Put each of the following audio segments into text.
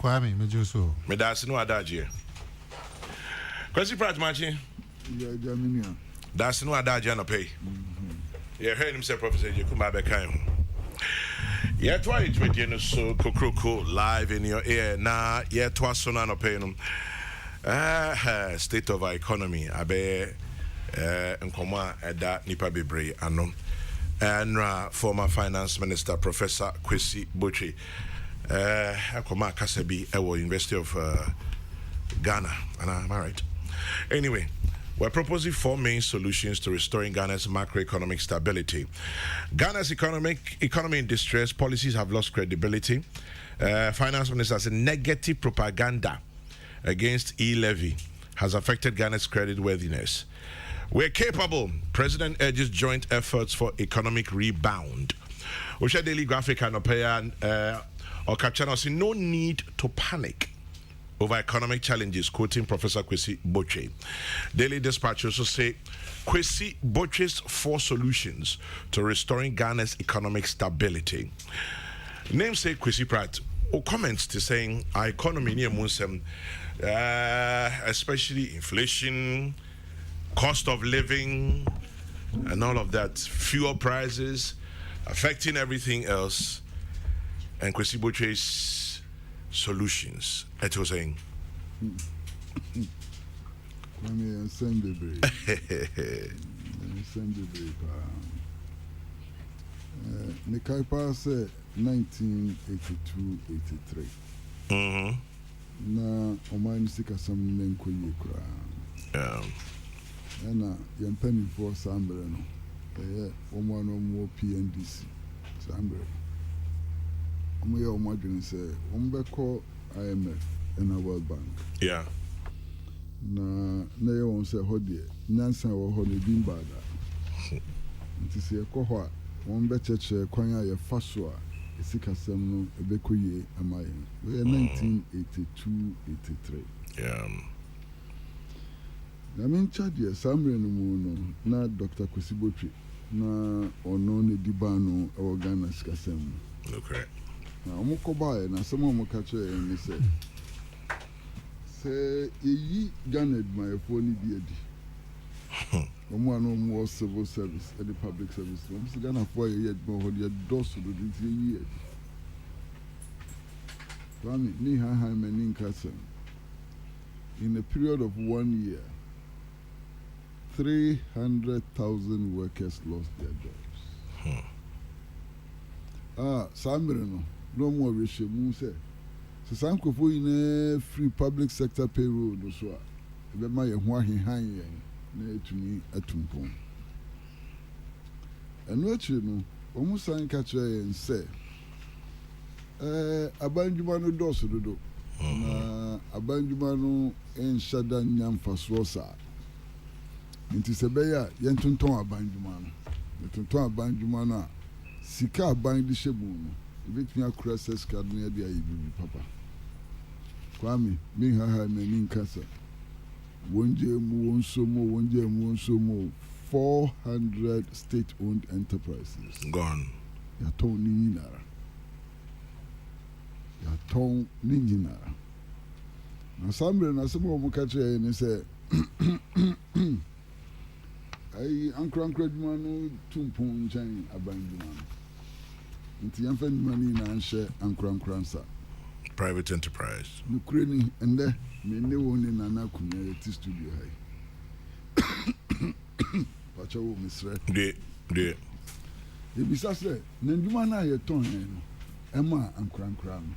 Kwame, Mejuso. Medas no adagye. Kwesi Prat Machi. Yeah, Jamina. That's no adagye no pay. You heard him say Professor Jekuma Bekan. Yeah, twice with you so Kokrokoo live in your ear. Nah, yeah, twice so no pay no. State of our economy. Abe nkoma eda nipa bebre anom. And former finance minister Professor Kwesi Boche. Nkoma Kasabi ewo University of Ghana. Am I right? Anyway, we're proposing 4 main solutions to restoring Ghana's macroeconomic stability. Ghana's economy in distress, policies have lost credibility. Finance Minister said negative propaganda against e-levy has affected Ghana's creditworthiness. We're capable. President urges joint efforts for economic rebound. Osha Daily Graphic and Okachano say no need to panic over economic challenges, quoting Professor Kwesi Boche. Daily Dispatch also say Kwesi Boche's 4 solutions to restoring Ghana's economic stability. Namesake Kwesi Pratt comments to saying our economy near Munsem, especially inflation, cost of living, and all of that, fuel prices affecting everything else, and Kwesi Boche's solutions. It was saying, Send the break. Send the break. Nikaipa said 1982-83. Na Oman Sika some Nenkoye Kra. And Yampeni for Sambreno. One more PNDC. Sambre. We are modern say, Umbeko IMF and a World Bank. Yeah. Na you won't say, Hodie, Nancy or Honey Bimbada. It is a cohort. One better chair, Quanya, your Fasua, a Sikasam, a Bekoye, a Mayan. We are 1982-83. Yeah. I mean, Chadia, Samre no Mono, not Dr. Kwesi Boche, na Onone Dibano, or Ghana Skasem. Okay. Now, Mokoba, and some of Mokacha, and they say, ye Ghana, my phone, dear. One or more civil service at the public service. I'm Ghana for yet more your doors to the year. Kwame, Niha Hyman Kasem. In a period of 1 year, 300,000 workers lost their jobs. Sambreno, no more Rishamu said. So some in a free public sector payroll, no so. The Maya Wahi Hang. To me at Tumpon. And what you know, almost I catch and say, Abanjumano does do. Abanjumano and Shadan Yam Fasrosa. It is a bear, Yantunton Abanjumano. The Tunton Abanjumana, Sika bind the Shabuno. If me a crosses card near the Ibu Papa. Kwame, being her in Casa. One 400 state-owned enterprises. Gone. Yaton Ninjinara. Now, somebody, na some of catch and say, I Uncle Credman, Tumpon, Chang, Abanduman. Into Yanfen money and share Uncle Cransa. Private enterprise. Ukraine and there. Me ne won in Nana community studio high. Pacho Misre. De. Ebisa say, Nanduma na ye ton no. Emma and Cram.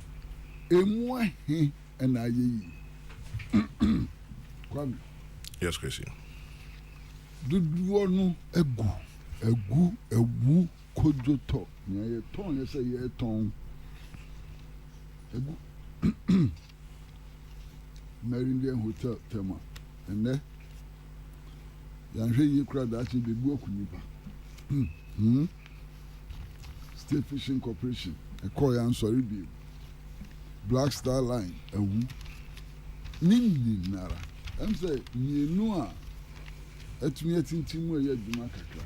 Emu he and ayi. Kwame. Yes, Kwesi. Dudu no egu kojoto. Na ye ton ye say ye ton. Egu Meridian Hotel Tema. And there, Yanjay crowd actually be Bokunipa. State Fishing Corporation, a Koya and Sorry Bill. Black Star Line, a woo. Nindi Nara. I'm saying, you know, at me at Intimo yet Dumakaka.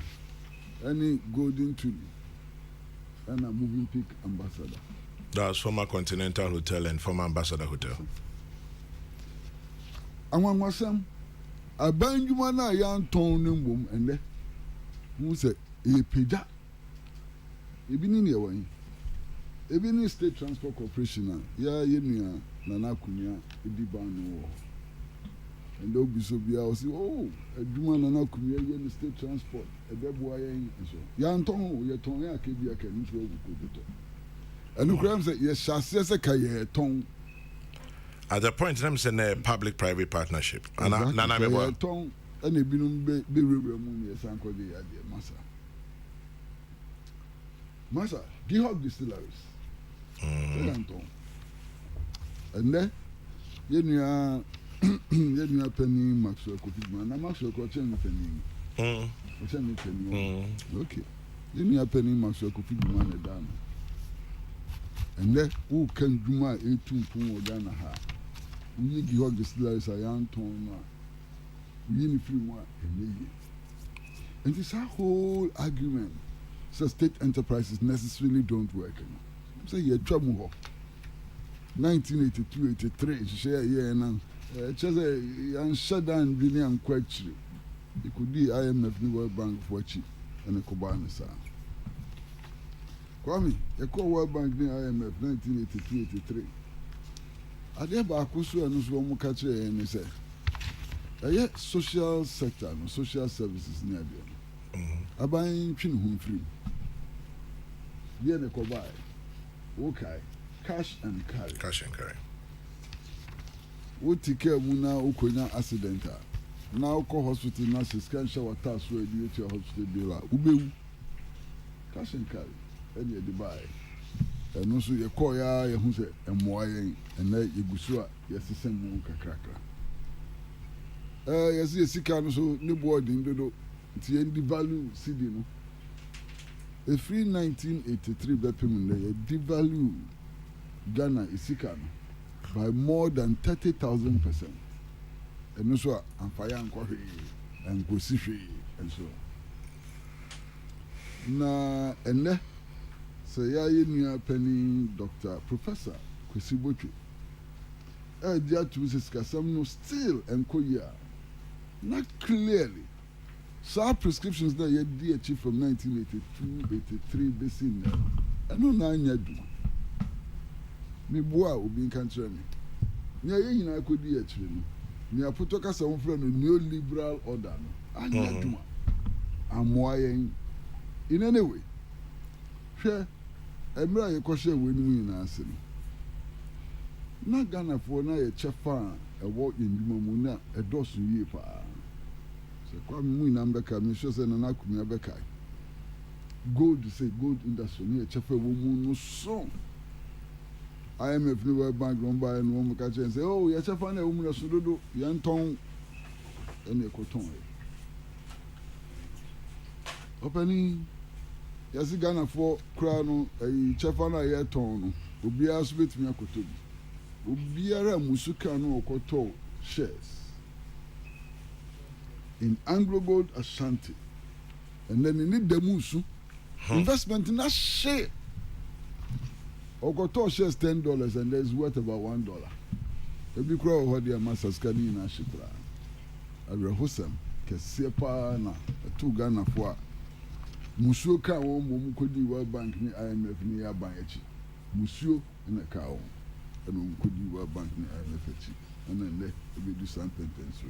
Any golden tree and a moving peak ambassador. That was former Continental Hotel and former Ambassador Hotel. Anwanwasam abanjuma na ya nton ne mbom ende mu se e pega ebi ni ne wan ebi ni State Transport Corporation ya yenua na na kunia edi ban no wo and obi so bia o si adwuma na na kunia ye ni State Transport ebeboa yen so ya nton ye ton ya ka bia ka ni so ogukoto enu kram se ye hyase se ka ye ton. At the point, I'm saying a public-private partnership. And Nana Mebo. Tom and a binum be removed as Uncle the idea, Massa, Geopolitics distilleries. And then, you are penny Maxwell Coffee, and Maxwell Coffee penny. Okay. You are penny Maxwell Coffee man a dame. And then, who can do my 18 pound or dana ha? We give distillers a young tone, we need few more and this whole argument. So state enterprises necessarily don't work. Say you're trouble. 1982-83, she share year and just a young shutdown billion question. It could be IMF, the World Bank for cheap and a Kobana sa. Kwame, a World Bank near IMF 1982-83. Ade ba akoso anu so mo ka kire en say social sector no social services near there aban twin hu free ye ne ko buy okay cash and carry wo tike mu na ukonya accident na uko hospital na scan shower tax so edu to hospital bill ubewu cash and carry and ye buy no so ye call ya ye hu se emoa yen ena yegusu a yesesem mu kakrakra yesi sika no so ne board ndodo ti endi value cd no a free 1983 bepem no ye devalue Ghana isika no by more than 30,000%. And so amfaya nkwohwe and gosihwe and so na ene so ya yenua penny Dr. Professor Kwesi Botwe dia to discuss no still enkoya not clearly so prescriptions that you did achieve from 1982-83 basin no na anya du me boa obi nkan kire me nya ye nyina akodi akire no me apoto kasa wo fra no neoliberal order no anya du amoa yen in any way hwe emra ye kwhye we ni nyina ase no na Ghana for na ye chefa ewo yenduma mu na edosu yie pa se kwa mu nyina mbeka me sure se na akumi abeka gold industry ni ye chefa wo mu no so IMF ni World Bank no buy no mo ka chen say oh ye chefa na wo mu na so dodo ye nton ene ekoton opening yasi Ghana for kra no chefa na ye ton no obi aso betumi akoto bi obiara musuka no okoto shares in Anglo Gold Ashanti and then in the musu investment in that share okoto shares $10 and there's worth about $1 ebi kra o hodi amasa skani na shipra abrahosam kese pa na to Ghana for musuo ka wo mo kodi World Bank ni IMF ni ya ban echi musuo na ka wo eno kodi World Bank ni IMF echi ana le ebi do something so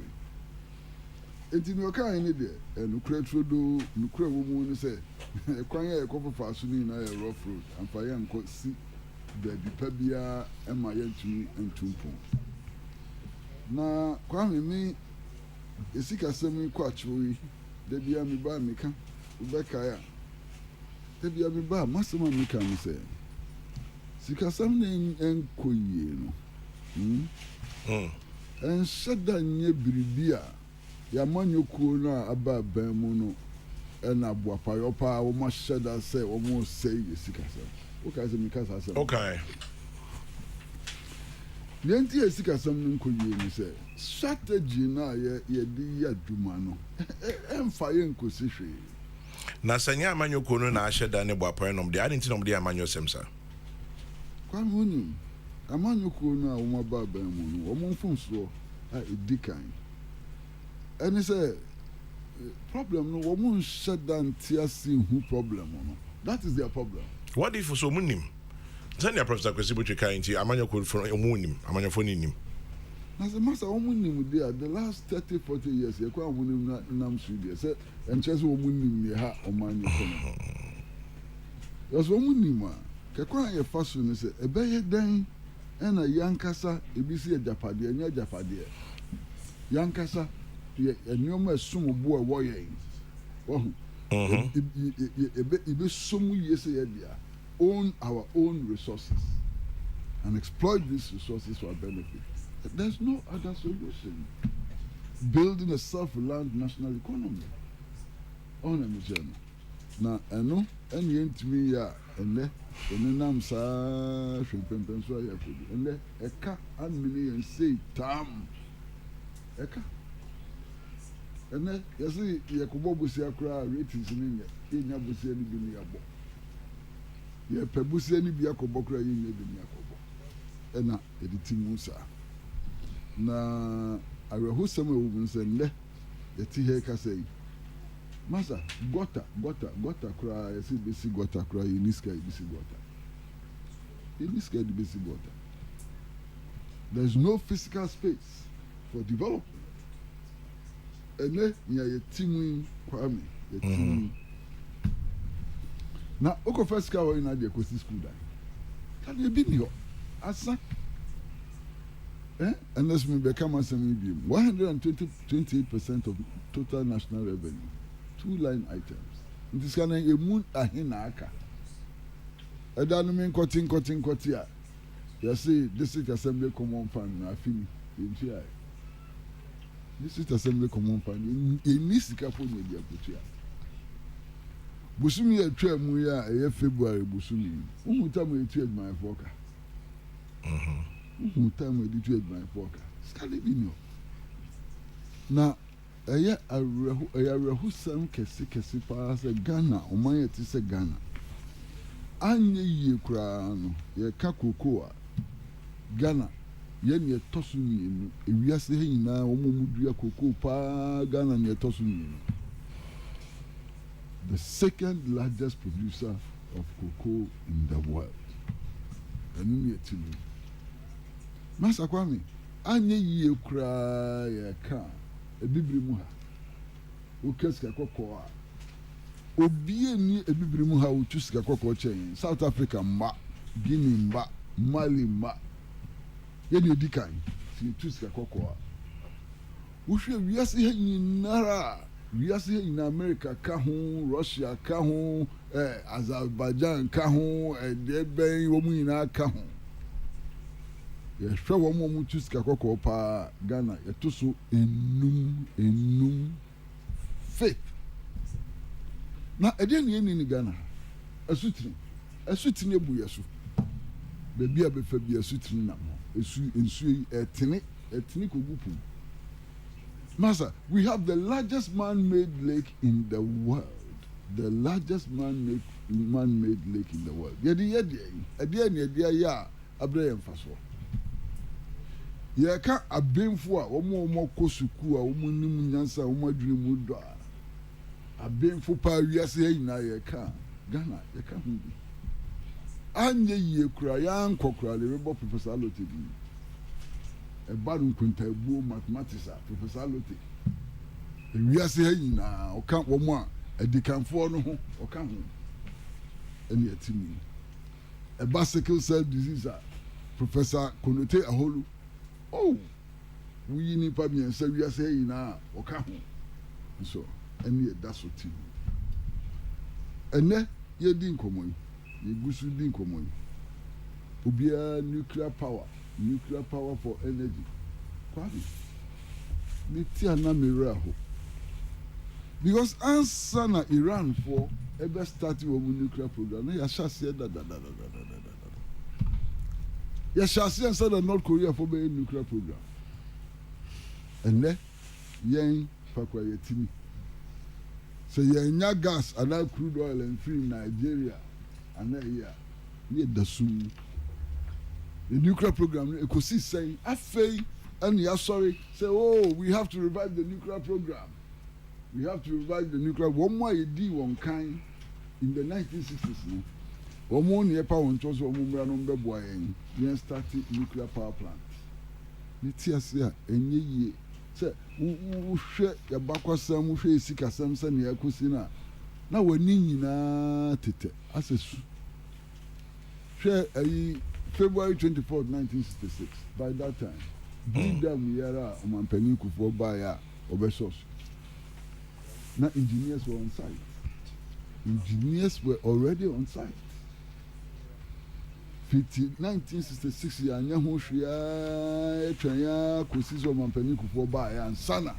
enti no ka ni de eno kra trodo no kra wo mu ni se kwan ya ko fa so ni na ya rough road amfa ya nko si da bi pa bia e ma ya ntumi ntumpo na kwa me esika semi kwa choi de bia mi ba mi ka ubeka ya de bia mi ba masema mi ka mi se sika sam ne enkoyie no en shada nye biribia ya manyokuo na aba ban mu no na boapayo pa wo ma shada se wo mo sei sika sam okay se mi ka sa sam okay nenti sika sam ne enkoyie ni se strategy na ye di ya duma no emfa ye nkosi hwe na sanya amanyoko no na ahye da ne boapayo nom de adenti nom de amanyo semsa Kwame Unim, Amanyoko na Umaba Bemu, Omon Fonso, a Dikan. And he said, problem, no woman shut down TSC who problem. That is their problem. What if so munim? Send your Professor Kwesi kind to Amanyoko from Omunim, Amanyophonim. As a master, Omunim there, the last 30-40 years, you can't win Nam Sweden, said, and just Omunim near her or mine. There's Omunima. Kakwa ye faso say e be ye dan na yankasa e bi se japade anya japade yankasa ye enoma esum bo e wo ye oh e be sum ye say ye dia own our own resources and exploit these resources for our benefit. There's no other solution. Building a self-reliant national economy on a mission na eno eni entimi ya ene nam sa hwempempen so ya kodi ene eka amini yen say tam eka ene yesi yakobo busi akura ratings ni nya busi ni bi ni yabo ye pe busi ni bi yakobo kura yen bi ni yakobo ena editi musa na areho sama wo nse nle yeti he ka say Masa, gota kura, yesi besi gota kura, yiniska besi gota. Yiniska besi gota. There's no physical space for development. Ene, nya yetimu kwame, yetimu. Na, oko first ka wa ina de kosi school da. Kani ebi ni ho. Asa. Unless me become a semi-beam. 128% of total national revenue. 2 line items. This kind of a moon ahinaka. I don't mean cutting. You see, District Assembly Common Fund, I feel in here. District Assembly Common Fund, in this capo media put Busumi a train, we are a February Busumi. Who time we trade my forecast? Who time we trade my forecast? Scalibino. Now, aya arehu sam kesi pa se Ghana oman yeti se Ghana anye yie kura no ye ka Kokrokoo Ghana ye ne tosu mienu ewiase he nyina omomu dua Kokrokoo pa Ghana ne tosu mienu the second largest producer of cocoa in the world enu ne tilu Masa Kwame anye yie kura ye ka ebibiri mu ha ukesika kokko a obie ni ebibiri mu ha utusika kokko chen South Africa mba Guinea mba Mali mba ye ni edikan si utusika kokko a uhwe wiase ha nyinara wiase ha nyina America ka ho Russia ka ho Azerbaijan ka ho edeben wo mu nyina ka ho ye hwe wo mu tusika kokko pa Ghana ye to so enum faith na ede ni Ghana asutini ebu yesu bebi abefa bi asutini na mo ensu etini kogupu Masa, we have the largest man-made lake in the world. The largest man-made lake in the world. Yedi ya abre emfaso. Yeka abemfo a omo kosuku a omo nim nyansa omo adwene mu do a abemfo pa wiase nyina yeka Ghana yeka hu bi anye yie kura ya nkokura le rebo Professor Alote bi e badu nkuntabu mathematics a Professor Alote e wiase nyina o kan wo mo a edikanfo no ho o kan ho ene atimi e sickle cell disease a Professor Konote Aholu oh we ni pa bien se wiase nyina o kan ho so ene da so ti ene ye din komoyi ye gusu din komoyi obia nuclear power for energy kwani me ti ana mera ho because answer na Iran for ever start wo nuclear program na ya shase da ya shase answer na North Korea for be nuclear program ene yen fakwa yetimi so yenya gas and crude oil and free Nigeria and here ye dasum the nuclear program ekosi say afei and ya sorry say oh we have to revive the nuclear program. We have to revive the nuclear. One more one kind in the 1960s. No? One more near power and chose one more number boy and started nuclear power plant. Nitias here, and ye say, who share your backwasam, who share sick as some son, your cusina. Now we're Nina Tite, as a share February 24th, 1966. By that time, bring them Yara, Mampeniku for Baya, Obesos. Now engineers were on site. Engineers were already on site. 1966 year nyaho hwea twanya kosiso mampani kufo ba ya ansana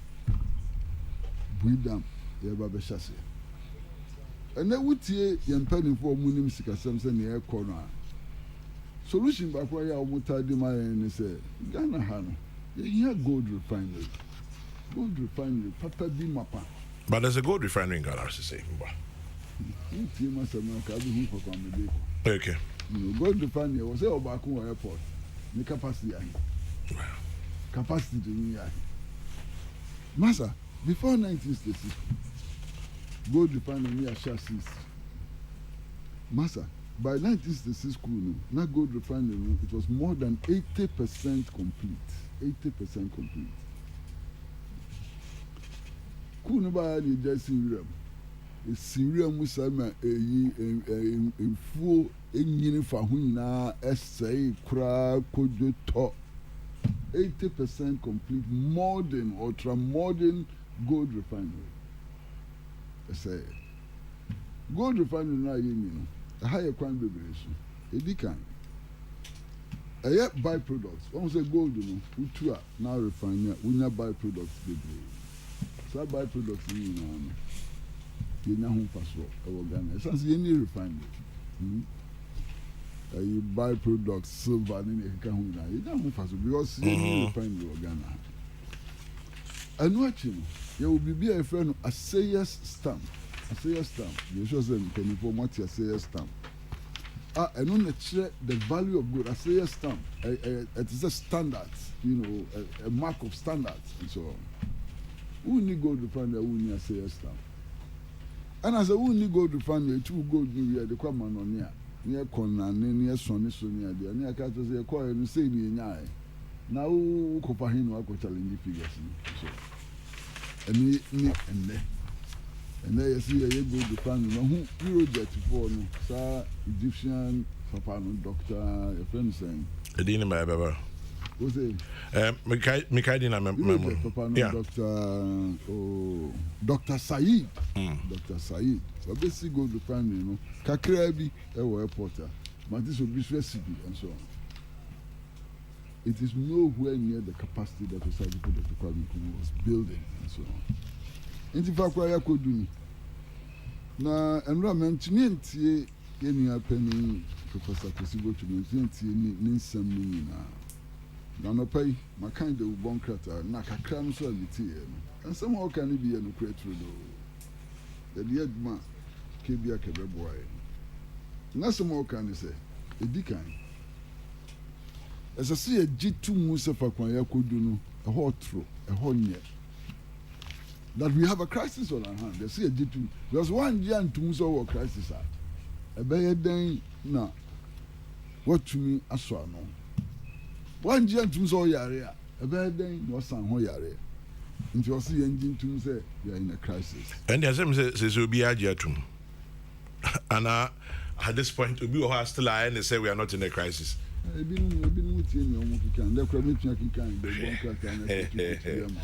buidam ye ba be hyase ene wutie ye mpani fo mu nim sikasem se ne ekọ no a solution ba kwa ya omutadi ma ne se Ghana ha no ye here gold refinery papa bi mapa. But there's a gold refinery in Ghana, to say. Okay. Gold refinery was a Baku airport. The capacity. Capacity to me. Massa, before 1966, gold refinery near chassis. Massa, by 1966, not gold refinery, it was more than 80% complete. 80% complete. Kunuba ni Jesse Syria Musama full engine for Huna essay cra kojo top 80% complete modern ultra modern gold refinery. Say gold refinery na yemi no higher crime liberation edikan byproducts once say gold no utua now refinery unya byproducts bebre. So byproducts ni na no ye nya ho faso e wo Ghana essence ye ni refinery byproducts silver ni e ka ho na ye nya ho faso because ye ni refinery wo Ghana anu achi no ye will be a friend a sayers stamp you show them can for what you say stamp anu na chere the value of good a sayers stamp it is a standard, you know, a mark of standards and so on. Who need gold refinery? Who need a sayers stamp? And as a who need gold refinery, two gold new year, the common on near Conan, near Sonny Sonia, near Catos, a coin and say me in eye. Now, Copahino, I could challenge figures. And there you see a gold refinery, who Eurojet for no, sir, Egyptian, Papa, doctor, a friend saying. I didn't remember. What's it? Yeah. Dr. Said. Dr. Said. So basically go to find, you know, Kakrebi, airport, but this will be recipe and so on. It is nowhere near the capacity that the Saudi was building and so on. In fact, I could do now, enrollment, any penny, Professor Possible to maintain some now, no pay my kind of one crater, Nakakram so and somehow can it be a create the dear man, Kibia Kebeboy. Not some more can you say, a decan. As I see a G2 Musa Fakwaya could do a hot throw, a whole year. That we have a crisis on our hand. They see a G2. There's one year and 2 Musa or crisis. A bad day now. What to me, I saw no. 1 year and 2 Musa yare. A bad day, no son hoyare. And you see engine to say we are in a crisis. And the same says will be a year too. And at this point, we are still and they say we are not in a crisis. I've been with you, they're credit kind, they won't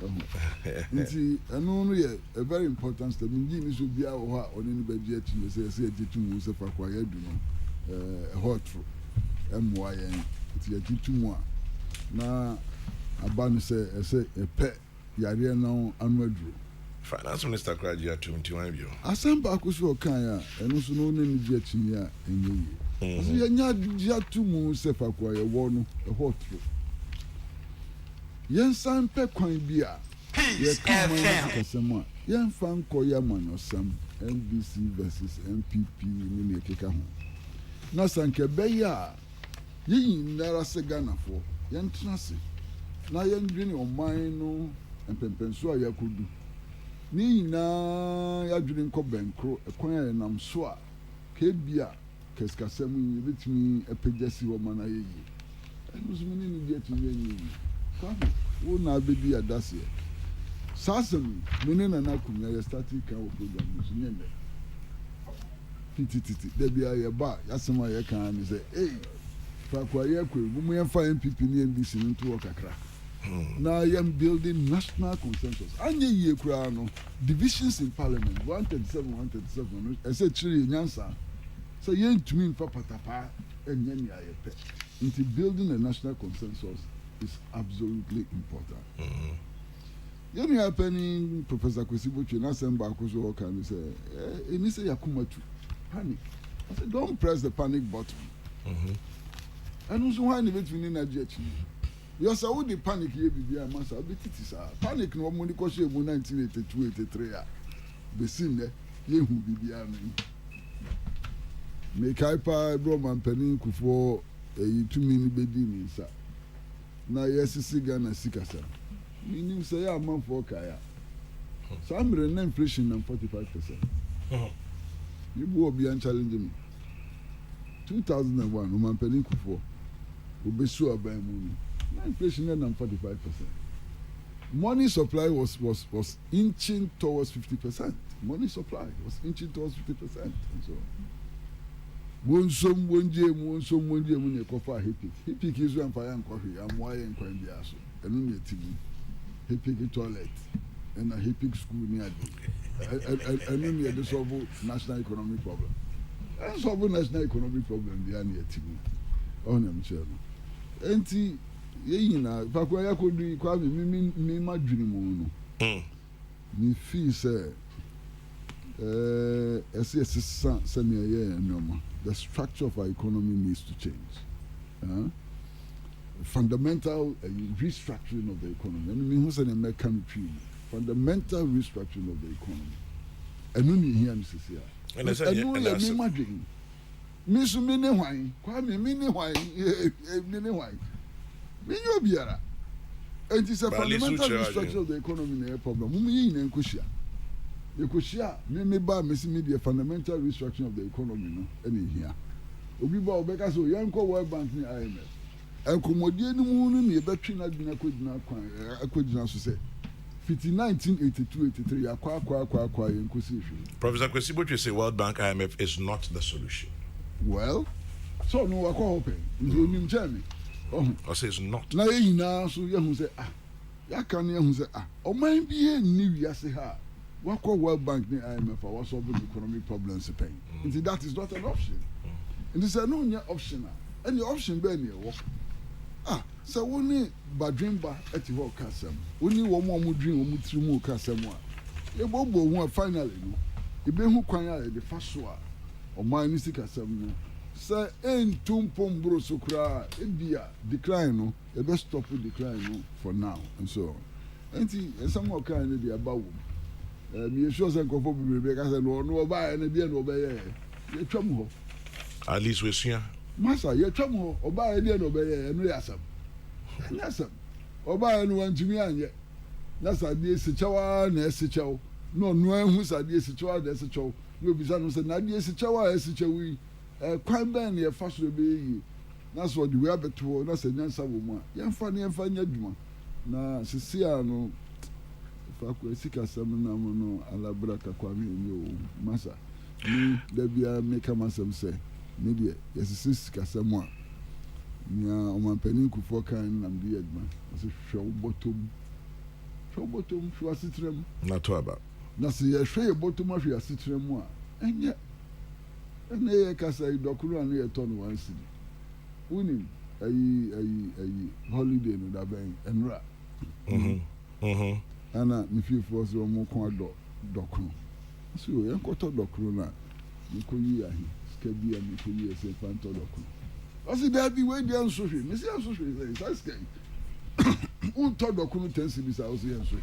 and only a very important step. This will be our on any budget. Say, G2 Musa Fakwaya do a hot MYN. It's a G2 more. Now, a ban say, a pet, Yaria now, and Finance Minister cried you 21 view. I sent back to Kaya and also no name jet in here in you. G2 Musa Fakwaya won a hot through. Yen san pe kwan bia ye come yen fan koya man osam NBC versus MPP ni ne keka ho na san ke beya Yin nara se Ghana for yentrase. Na yendwene oman no empempenso a yakodu. Ni na yadwene nko benkro ekwan ya nam so a kebia keskasem yebetimi epegesi wo mana yeyi. Enusumini ni die tiyenyi. Kwa wo na abedi adase. Sasem mene na nakumya ya starting kan wo program so nyende. Titi debia ye ba yasema ye kan ni say fa kwa ye kwe mu yemfa MPP ni NDC nto kakra. Now I am building national consensus. Anye ye kura no divisions in parliament 137 I say chiri nyansa. So ye ntumi mfa patapa enye ni ayepe. Into building a national consensus is absolutely important. You know happening Professor Kwesibuchi na semba akuzo kan say eni say yakumatu panic. I said don't press the panic button. And also why ni between na jechi. You say wo the panic here bibia masa obetiti sa panic no mo ni ko she mu 1982-83 a besin ne ye hu bibia no me kai pa bro man panin kufo tumi ni bedi ni sa na yesisi Ghana sikasa minim say ya man for kaya so am re na inflation na 45%. You go obi an challenge me 2001 man panin kufo obesu aban mu ni inflation is 45%. Money supply was inching towards 50%. Money supply was inching towards 50%. And so, one money ne kofa hippie is one fire and coffee. I'm wiring coin the aso. And only a TV, hippie toilet, and a hippie school near the. And only a solve national economic problem. And solve national economic problem. The only a TV. On them channel. Enti yeyina pakwa yakodu kwa me madwene mu no me feel say the structure of our economy needs to change. Fundamental restructuring of the economy. And me who say na country fundamental restructuring of the economy. And no ni here Mrs. here. And me madwene me so me ne hwan kwa me ne hwan me ne hwan Minyo biara. And it's a fundamental restructure of the economy problem. Mumi in Kushia. The Kushia, me ba me see fundamental restructuring of the economy no any here. Obi ba obeka so yanko World Bank ni IMF. And komodie ni mu no ne betwi na dina akwadina so say 1982-83 akwa yankosi hwe. Professor Kwesibuchi say World Bank IMF is not the solution. Well, so no akwa open. Nzo nim chemi. I say it's not. Na ye nyina so ye hu say ya kan ye hu say o man bi e ni wiase ha wakọ World Bank ni IMF wa solve the economic problems pain. That is not an option. And this is no nya option. Any option be na wo so woni badwemba eti ho kasam woni wo mo dream wo mutiri mu kasam a e bobo hu finally no e be hu kwan a de fa so a o man ni sikasam no say entumpom bro so kra ebia decline no e be stop decline no for now and so enti some of kind dey about me sure say nkofo be ka say no ba na bia no be ye twam ho at least we see masa ye twam ho oba ye no be ye no yasam oba no wantumi anye na sadie sichawa na esichaw no ahu sadie sichawa na esichaw you bisa no say na die sichawa esichawi kwan ben ye fa so be yi na so de we abeto na se nyansa wo mu a yemfa nya dwuma na sisia no fa ko esika sam na mo no alabra ka kwa mi nyo masa ni da bia make masam say me de yesika sam a nya o man panin ku fo kan nam de adwuma so hwe bottom hwe asitrem na to aba na se ye hwe bottom hwe asitrem a enye ene ye kasa idokuru anu ye ton one city unim ayi holiday no da ben enra ana mi fi fo so mo kon dokuru so ye koto dokuru na mi ko yi ahi ska bia mi ko yi ese fanto dokuru osi da bi we dey anso hwe mi si anso hwe say ska un to dokuru 10 cities a osi anso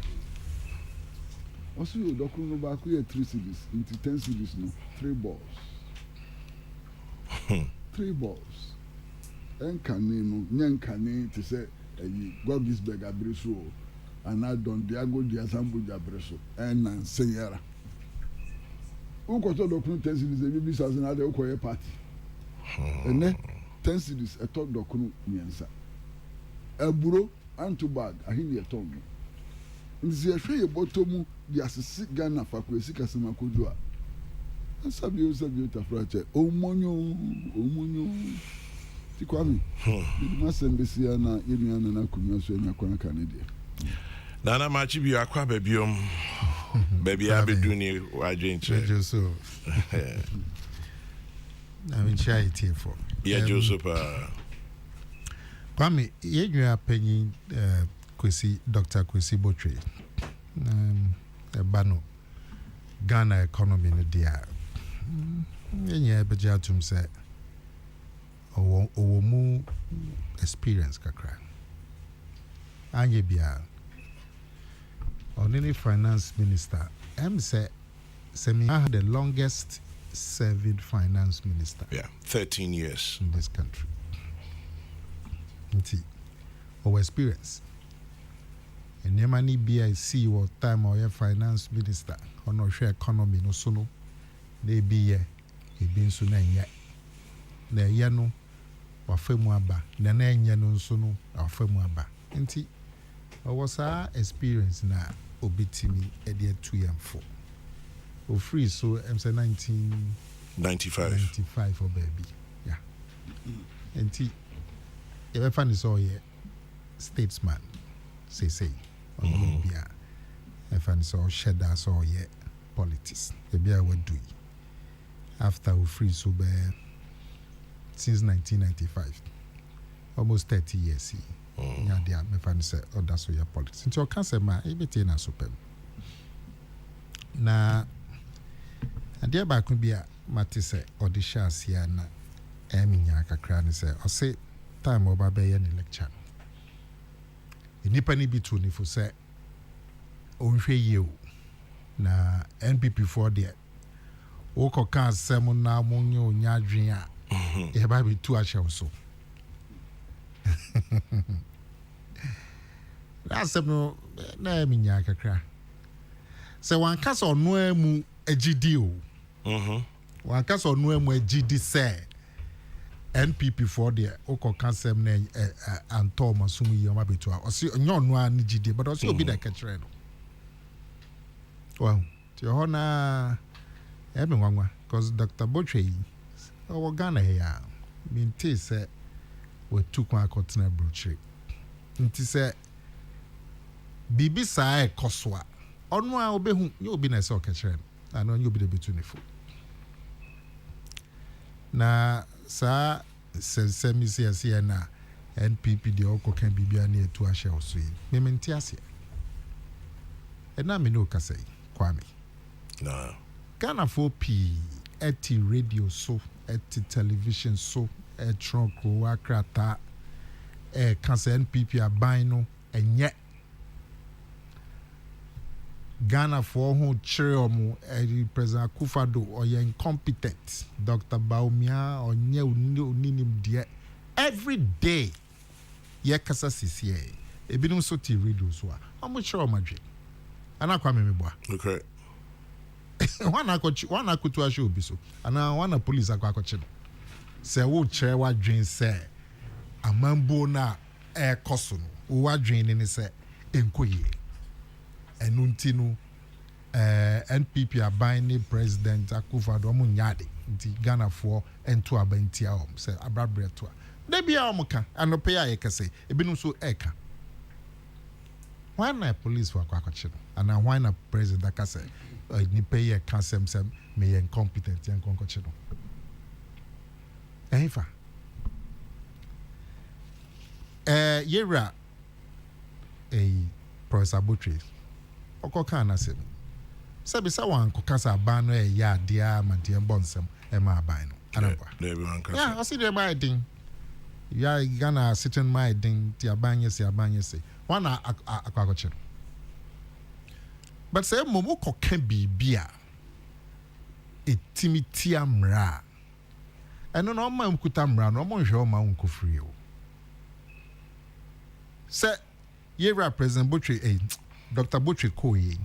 osi dokuru no ba ko ye 3 cities into 10 cities no 3 balls 3 balls enkane no nyankane te say Gogisberg abreso and I don't diago dia sambuja abreso na nseyara ukoto dokunu 10 cities e bibi sase na de ukoye party ene 10 cities eto dokunu miensa aburo antubag ahini eton nzi ehwe ye botomu di asisi Ghana fakwesi kasema kodu a sabio tafrache omonyo tikwami ma sembesi na yenu na kumya so nya kwana kanede Nana machi bi akwa babiom baby abeduni wajinche so na me chai tie for yeah Joseph Kwame yedwa panyin Kwesi Dr. Kwesi Botwe bano Ghana economy no dia yenye beja tum say owo mu experience kakra anye bia only finance minister say Semi had the longest serving finance minister 13 years in this country our experience and Yemani BIC what time or finance minister or no share economy no sono they be ye been soon yet na yano wafemu aba na na enya no nso no wafemu aba nti was our experience na obitimi e de 2 and 4 o free so I'm say 1995 or baby yeah nti e find is all ye statesman say on bia e find is all shedder so ye politics e bia we do after we free so be since 1995 almost 30 years nya dia me fan say oda so your politics nti o kan say ma e beti na so pem na adia ba ko bia mate say odi chance ya na eminya kakra ni say o say time oba be ye ni lecture enipa ni bi to ni fo say onhwe ye o na NPP for there o ko kan asem na monyo nya adwen a e ba be tu a chew so asem no na eminya kakra se wan kasa ono amu agidi o wan kasa ono amu agidi se NPP for there o ko kansem na anto masum yi o ma betu a o se onyo ono an gidi but o se obi da kakra no wow ti ho na ebe nwanwa cause Dr. Botwe o Ghana ya minti se we took one continent brochure nti se bibi sa e koswa ono a obehu nye obi na se o kakra no ano nye obi da betu ne fo na sa semisi ase na NPP de oko kan bibia na etu ahye oso yi mementi ase e na me no kasai Kwame na Ghana for P eti radio so eti television so Kokrokoo akrata kansa NPP aban no enye Ghana for who chire President Akufado or incompetent Dr. Baumia or uninim die every day ye kasa sisi ebinum so ti radio so a mo chire omadwe anakwa memeboa okay wana kutu ashe obi so ana wana police akwakoche no se wo chire wadwen se amambo na koso no wadwen ni se enkoye enunti no NPP aban ni president Akufado mo nyade nti Ghana for ento abantia om se abrabreto a da bia om ka anope ya yekase ebinum so eka wana police for akwakoche no ana wana president akase ni pay a kasem me incompetent yan konkoche no efa yera Professor Botwe okoka na sem sabi sa wan kokasa ban no ya dia mantie bonsem e ma ban no anaba yeah o see the my thing ya Ghana sitting my thing ti abanye se wana akwakoche but say momo koka bibia etimi ti amra ɛno na ɔma nkuta mmara no ɔmo nhwɛ ɔma nkɔ free o sɛ yɛwura president Botwe Dr. Botwe Koye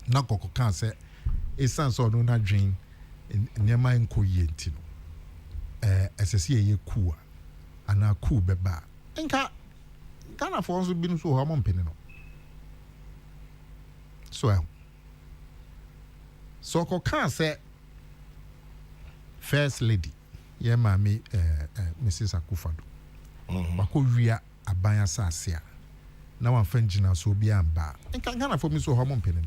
na kɔkɔ kan sɛ ɛsan sɛ ɔno na dwen nneɛma nkɔ yie nti no ɛsɛ sɛ yɛyɛ coup a anaa coup bɛba nka Ghanafoɔ nso binom so wɔ hɔ ɔmo mpene no so ɔkɔ kan sɛ first lady yɛ maame Mrs. Akufado wakɔ wia aban asase a na wamfa ngyina so obi amba nka Ghanafoɔ mi so wɔ hɔ ɔmo mpene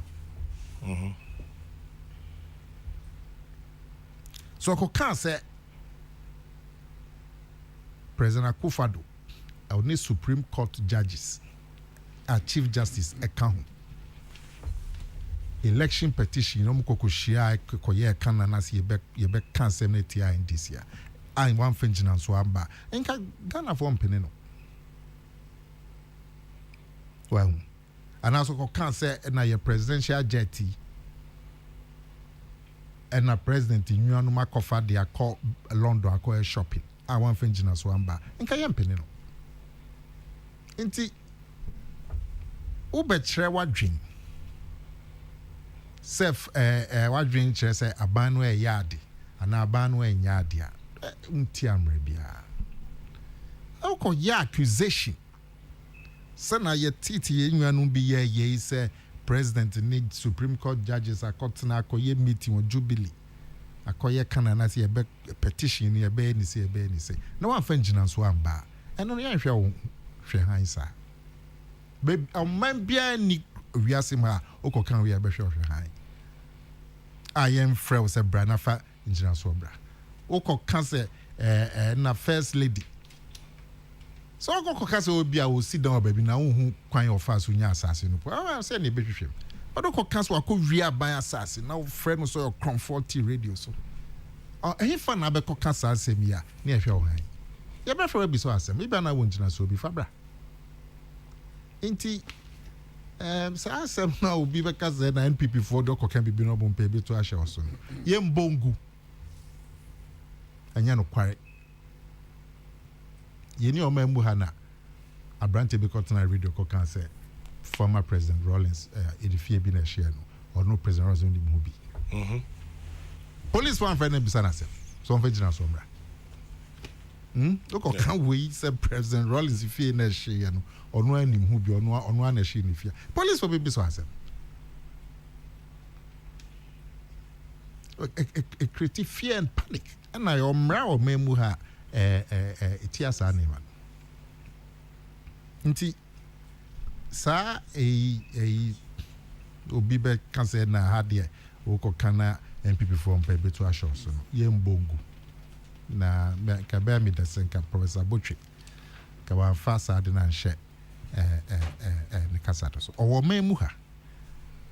no so ɔkɔ kan sɛ President Akufado ne Supreme Court judges Chief Justice ɛka ho election petition no mukoko shia koye kana na se yebe cancel na tia NDC a one fengina so amba enka Ghana for mpene no well and also ko cancel na your presidential jetty and na president nyuanu makofa de akọ London akọ shopping a one fengina so amba enka ye mpene no enti ubechre wadwin self wadwin kyerɛ sɛ aban no ɛyɛ ade ana aban no ɛnyɛ ade a nti amre bia ɔkɔ yɛ accusation sɛ na yɛ titi yɛ nnuanom bi yɛ sɛ president ne Supreme Court judges akɔtena akɔyɛ meeting wɔ Jubilee akɔyɛ kana na sɛ yɛbɛ petition ne yɛbɛ ni sɛ na wamfa ngyina so amba ɛno no yɛnhwɛ wo hwɛ han saa ɔman biara ni wiase ma ɔkɔ kan wi abɛhwɛ ɔhwɛ han a yɛn frɛ wo sɛ bra na fa ngyina so bra ɔkɔ ka sɛ na first lady so ɔkɔ ka sɛ obi a osi dan ɔbaabi na wohu kwan ɔfa so nya asase no po sɛ ne bɛhwehwɛ ɔkɔ ka sɛ akɔ wi aban asase na frɛ no so comfort radio so ɛhe fa na bɛkɔ ka saa asɛm yi a ne ɛhwɛ wo han yɛbɛfrɛ wa bi so asɛm iba na wo ngyina so bi fa bra nti saa asɛm na obi bɛka sɛ na NPP foɔ de ɔkɔka bibi no ɔbɔ mpɛ bi to ahyɛ ɔso no yɛmbɔ ngu ɛnyɛ no kware yɛni ɔma mu ha na abrante bi kɔtena radio kɔka sɛ former President Rawlings edifie bi na ɛhyɛ no ɔno President Rawlings ni mu bi police one friend bisa na asɛm so ɔmfa gyina so mmra ɔkɔka wei sɛ President Rawlings fie na ɛhyɛ no ɔno anim hu bi ɔno ana ɛhyɛ ne fie police for bi so asɛm a creative fear and panic and I omra memu ha etia sa ne man nti sa obi be kan say na ha de wo ko kana MPP from pe to asho so no ye mbongu na ka be mi da senka Professor Botwe ka wa fa sa de na nhye ne kasa to so owo memu ha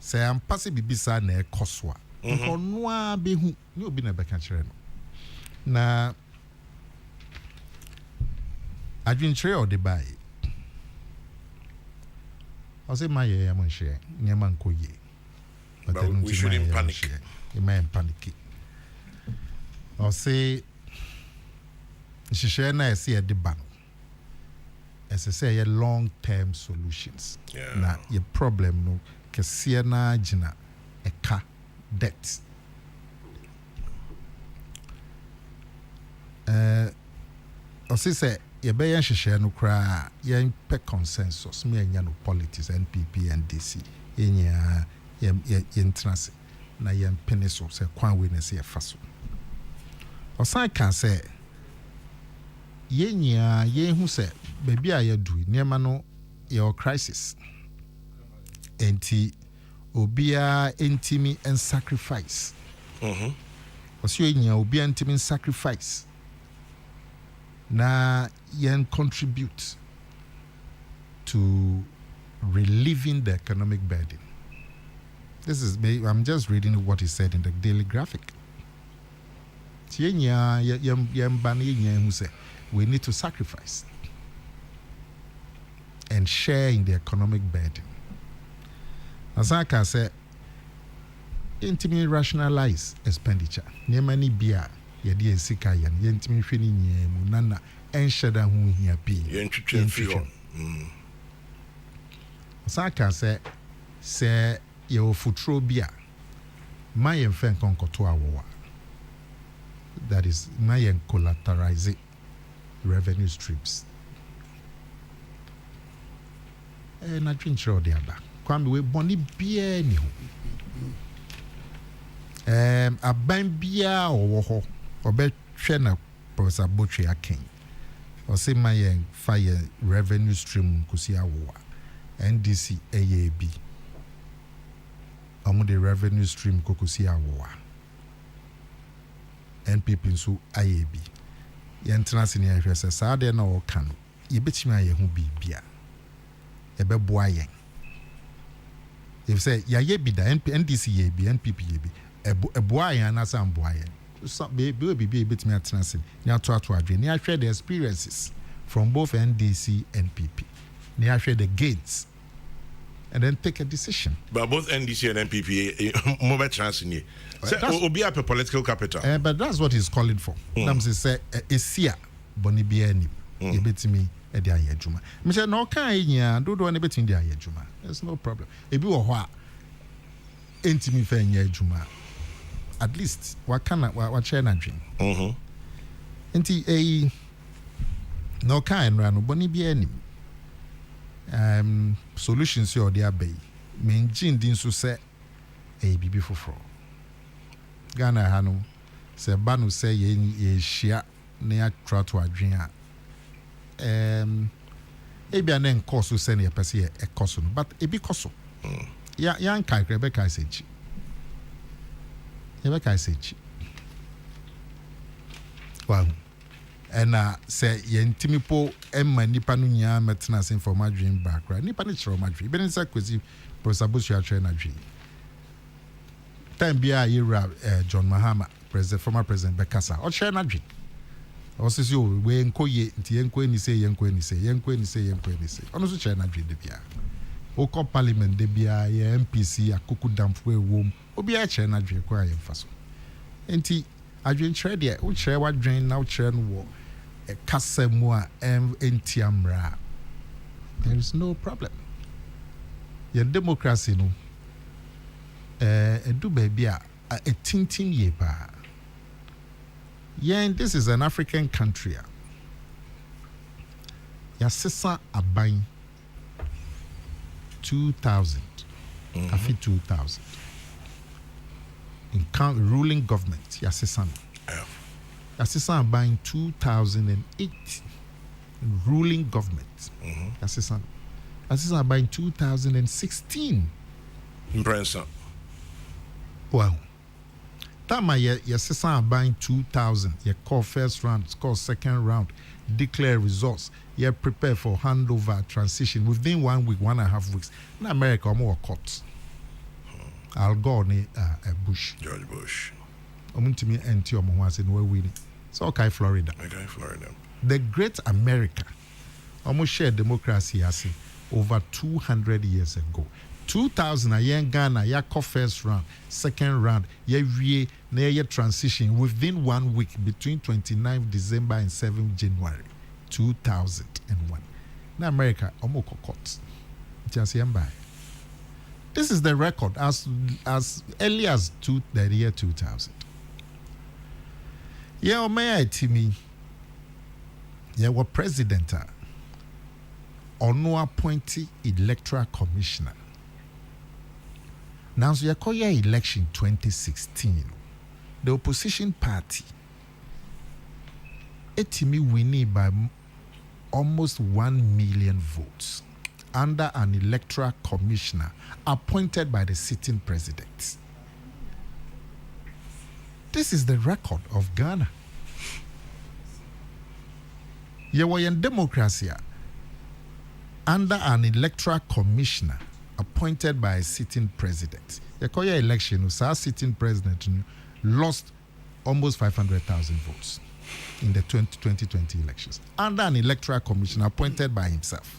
say ampase bibisa na ekoso a nkonoa behu ne obi na beka kire no na adwinkyerɛ o de bai o say my ye am nhye nyema nkoye but we shouldn't panic you may panic o say nhyehyɛ na ɛsɛ yɛ de ba no ɛsɛ sɛ yɛ long term solutions na yɛ problem no kɛseɛ na gyina ɛka debt ɔsi sɛ yɛbɛyɛ nhyehyɛ no koraa yɛn pɛ consensus me anya no politics NPP NDC yɛnyɛ yɛntena se na yɛn pene so sɛ kwan wei na sɛ yɛfa so ɔsan ka sɛ yɛnyɛ yɛhu sɛ baabi a yɛdu nneɛma no yɛwɔ crisis enti obiara intimi and sacrifice ɔsi yɛnyɛ obiara intimi sacrifice na yen contribute to relieving the economic burden. This is I'm just reading what he said in the Daily Graphic. We need to sacrifice and share in the economic burden. As I can say, intimately rationalize expenditure. Nemani bia yɛde ensika yɛn yɛntimi hwɛ ne nyɛ mu nana ɛnhyɛ da ho hia pii yɛntwitwa mfi hɔ saka sɛ yɛwɔ futuro bi a ma yɛn fɛn kɔnkɔto awowa that is ma yɛn collateralize revenue streams na twinkyerɛ ɔde aba kwame we bɔne biara ni ho aban biara ɔwɔ hɔ ɔbɛhwɛ na Professor Botwe aken ɔsɛ ma yɛn fa yɛn revenue stream nkosi awowa NDC AAB ɔmo de revenue stream kokosi awowa NPP nso AAB yɛntena se ne yɛhwɛ sɛ saa deɛ na ɔka no yɛbɛtumi ayɛ ho biribia ɛbɛboa yɛn ɛfisɛ yɛayɛ bi da NDC yɛ bi NPP yɛ bi ɛboa yɛn anasa mboa yɛn bɛwɔ biribi a yɛbɛtumi atena se ne atoato adwene ne ahwɛ the experiences from both NDC and NPP ne ahwɛ the gains and then take a decision. But both NDC and NPP more chance in you. Obi up a political capital. But that's what he's calling for. Nam say esia boni bia ni yebetimi e dia yedwuma. Me say no kan nya dodo na betimi dia yedwuma. There's no problem. Ebi wo ho a entimi fa nya yedwuma. At least wa share na dwen. Enti no kan no boni bia ni. Solutions you there bay. Menjin din so say bibi foforo. Ghana hanu se banu say ye shia na atwa to adwen a ebia na nkoso se na yepese ye ekoso no but ebi koso ya nkai Rebecca Isechi wow and say yentimi po emma nipa no nya metena se for madwin background nipa ne chiro madwin be nsa kwesi Professor Busu atwe na dwi time bia yira John Mahama former president Bekasa o share na dwi o sisi o we nkoye nti yenko ni se ono so share na dwi de bia o ko parliament de bia ye MPC akuku damfo ewom obi a share na dwi ko aye mfaso enti adwen kyerɛ deɛ wo kyerɛ wadwen na wo kyerɛ no wɔ kasa mu a entiamra there is no problem your democracy no edu baabi a etintim ye pa this is an African country ya sesa aban 2000 afi 2000 in ruling government Yassisano. Yassisano buying 2008 ruling government. Yassisano. Yassisano buying 2016. Impressive. Wow. Tama Yassisano buying 2000. You call first round, call second round, declare results. You prepare for handover transition within 1 week, 1.5 weeks. In America, more courts. Al Gore ni George Bush. Omuntimi enti omo ase no win. So okay Florida. The great America. Omo share democracy ase over 200 years ago. 2000 yen Ghana ya first round, second round, ye wie na ye transition within 1 week between 29th December and 7th January 2001. Na America omo court. Just yamba. This is the record as early as the year 2000. Yeah, may to me. Yeah, what president or no appointee electoral commissioner. Now, so you call your election 2016. The opposition party etimi winning by almost 1 million votes under an electoral commissioner appointed by the sitting president. This is the record of Ghana. Yewayan democracy under an electoral commissioner appointed by a sitting president. Yekoya election, our sitting president lost almost 500,000 votes in the 2020 elections under an electoral commissioner appointed by himself.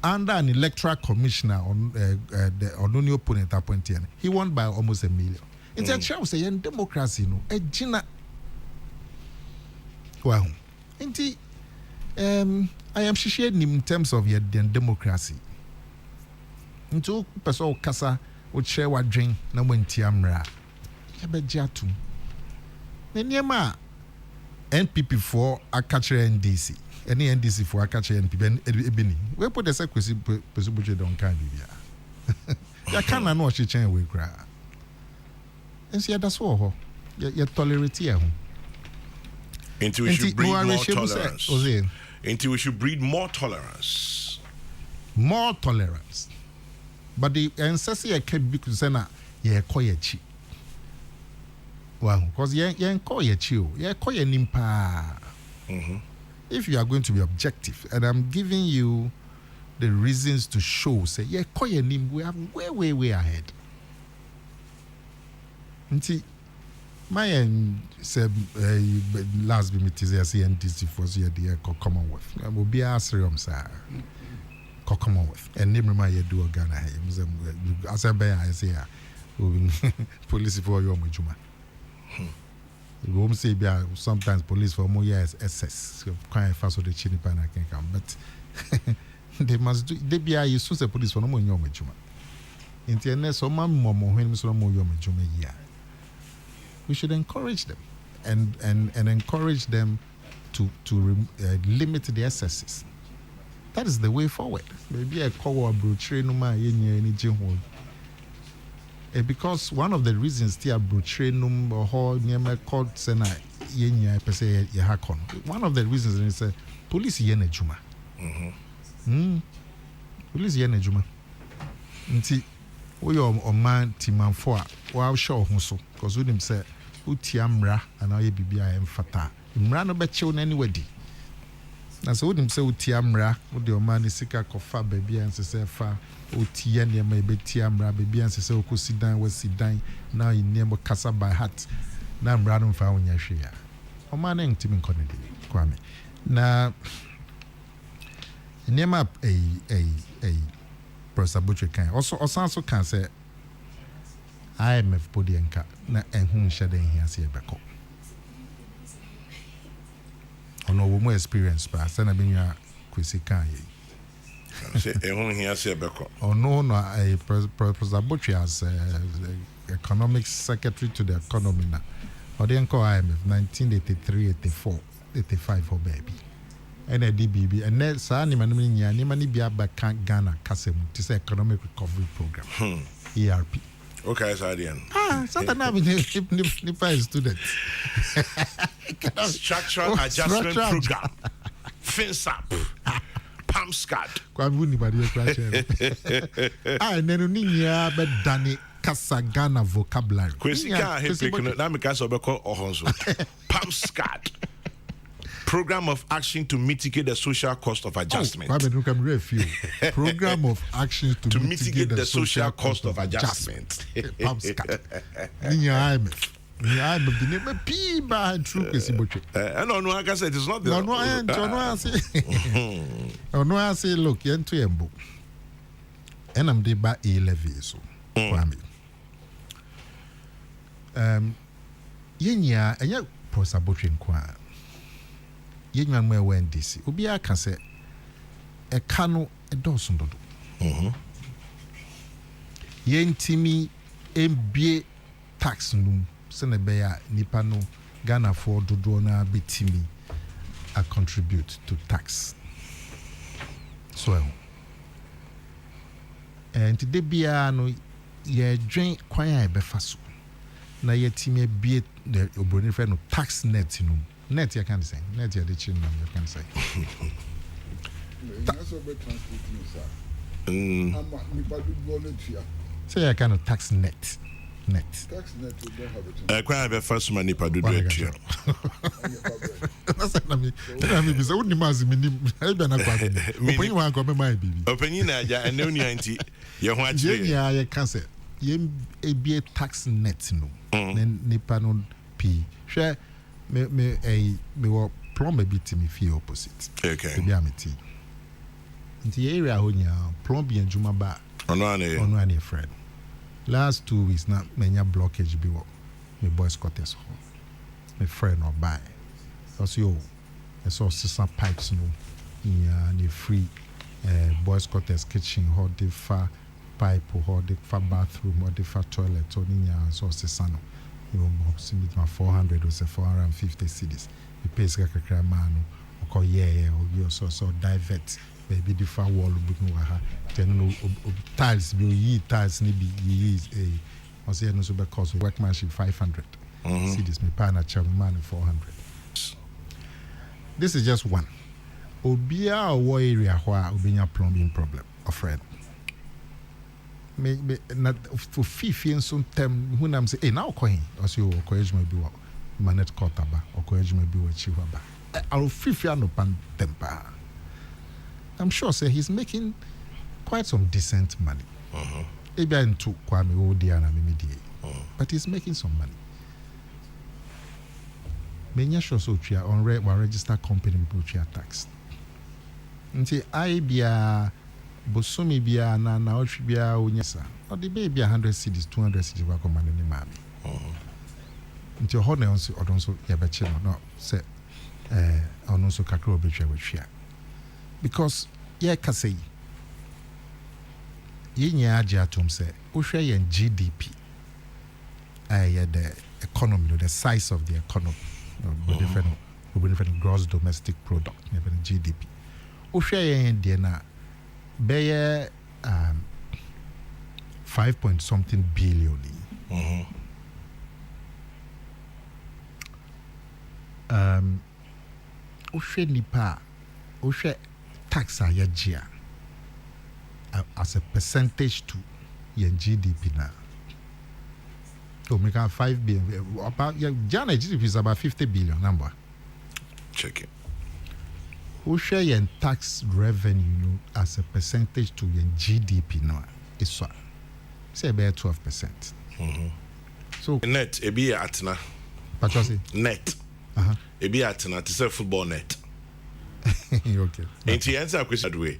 Under an electoral commissioner on the only opponent appointed, he won by almost 1 million. It's a chance say in democracy, no, a Gina Well, indeed, I am sharing in terms of your democracy. Into person kasa o share what drink na wenti amra. Ya beja tu. Na niema NPP for akache NDC. Any NDC for akache NPP ebini. We put the sequence possible don't can bibia. Ya kana no she chen we kra. Ensi that's all. You tolerate here. Until we should breed more tolerance. Until we should breed more tolerance. More tolerance. But the ancestry can be concerned. Yeah, call ye chi. Well, because ye call ye chi. Ye call ye nimpa. If you are going to be objective, and I'm giving you the reasons to show, say ye call ye nim. We are way ahead. Nti. My said last meeting I see NDC for the Commonwealth. I will be asking sir. Commonwealth. And name my do Ghana. As I say, police for your Majuma. You won't say sometimes police for more years SS. Quite fast with the chin pan I can come. But they must do they be a soon police for no more your Majuma. Internet so my mom when so more your Majuma yeah. We should encourage them and encourage them to limit the excesses. That is the way forward. Maybe a call brochure no ma any because one of the reasons the brochure no or near court sena yenya per se hakon. One of the reasons is police yene juma. Police yene juma. Nti we are man timan for wa show so because we them say utiamra and I bibia emfata. Mra no be chew na anywhere di. Na so wonim say utiamra wo de o man sika kofa baby and say fa utie ne ma be tiamra baby and say okosidan wa sidan na inemo kasa by heart na mra no fa wonya hwe ya. O man na ntimi nkone di kwame. Na nema Professor Butcher can also can say IMF podienka na enhu shade here say beko. Ono wo mo experience pa say na benya kwesi kan ye. Say enhu here say beko. Ono no Professor Butcher as economic secretary to the economy na. Odienko IMF 1983, 84, 85 for baby. NDBB and then Sani Maniminia, Nimani Biaba can't Ghana Kasem to say economic recovery program. ERP. Okay, so again. Something if I student. Structural adjustment program. FinSap. PAMSCAD. Kwabuni Badia Crash. And then Ninia but Danny Casa Ghana vocabulary. Kwesika Hepik Namika Sobeko Ohonso. PAMSCAD. Program of action to mitigate the social cost of adjustment. Program of action to mitigate the social cost of adjustment. No, like I said, it's not the. No, I say, look, you're into your book. And I'm there by A-level, so. Yenya, and you're possible inquire. Yenyan me wen DC obi aka se e ka no e dosun dodo yentimi embie tax num se ne be ya nipa no Ghana for dodo na betimi a contribute to tax so and today bia no ye dwen kwan a be fa so na yetimi bie the obroni fe no tax net num net you can say net you the chin you can say say I kind of tax net tax net we don't have it quite have first money pa do it here that's na me be say woni mazi me e be na kwa me opin wan ko me mai bibi opin na ja ene oni anti ye ho a chire ye ya can say ye ebie tax net no nipa no p hwe me were plumber bit me feel opposite. Okay. To be a meti. In the area honya plumber and juma ba. Ono ane friend. Last 2 weeks na menya blockage be wo. Me boys quarters ho. Me friend or buy. Also, I saw sister pipes, in the free boys' quarters kitchen, or the far pipe, or the far bathroom, or the far toilet, or in so sister. My 400 was a 450 cedis. The pays like a man, or or so divert, maybe the far wall, then tiles, tiles, maybe I say no super cost workmanship 500 cedis, me partner man 400. This is just one. Obia or area where Obinya plumbing problem, a friend. Maybe not for 50 and some time when I'm saying, now coin, or so courage may be what Manet Kotaba, or courage may be what Chihuahua. I'll 50 and open temper. I'm sure, say he's making quite some decent money. Maybe I took Kwame Odiana Mimidi, but he's making some money. Many shows on registered company which are taxed. Until I be a Bosumi be a na should be a unyasa, or the baby 100 cities, 200 cities work on money, mammy. Until Honor also, or also Yabachi, no, say, on also Kakro Betra with share. Because, yeah, Casey, Yinya Jatum say, Ushay and GDP, the economy, the size of the economy. Different gross domestic product, GDP. Ushay and Diana, Bayer 5 point something billion. Ushay Nipa, Ushay tax a as a percentage to your GDP now. So we can 5 billion. About Ghana GDP is about 50 billion number. Check it. Who share your tax revenue as a percentage to your GDP now? It's what? Say about 12%. So net a be atna. What you say? Net. A be atna to say football net. Okay. Ain't the answer question way?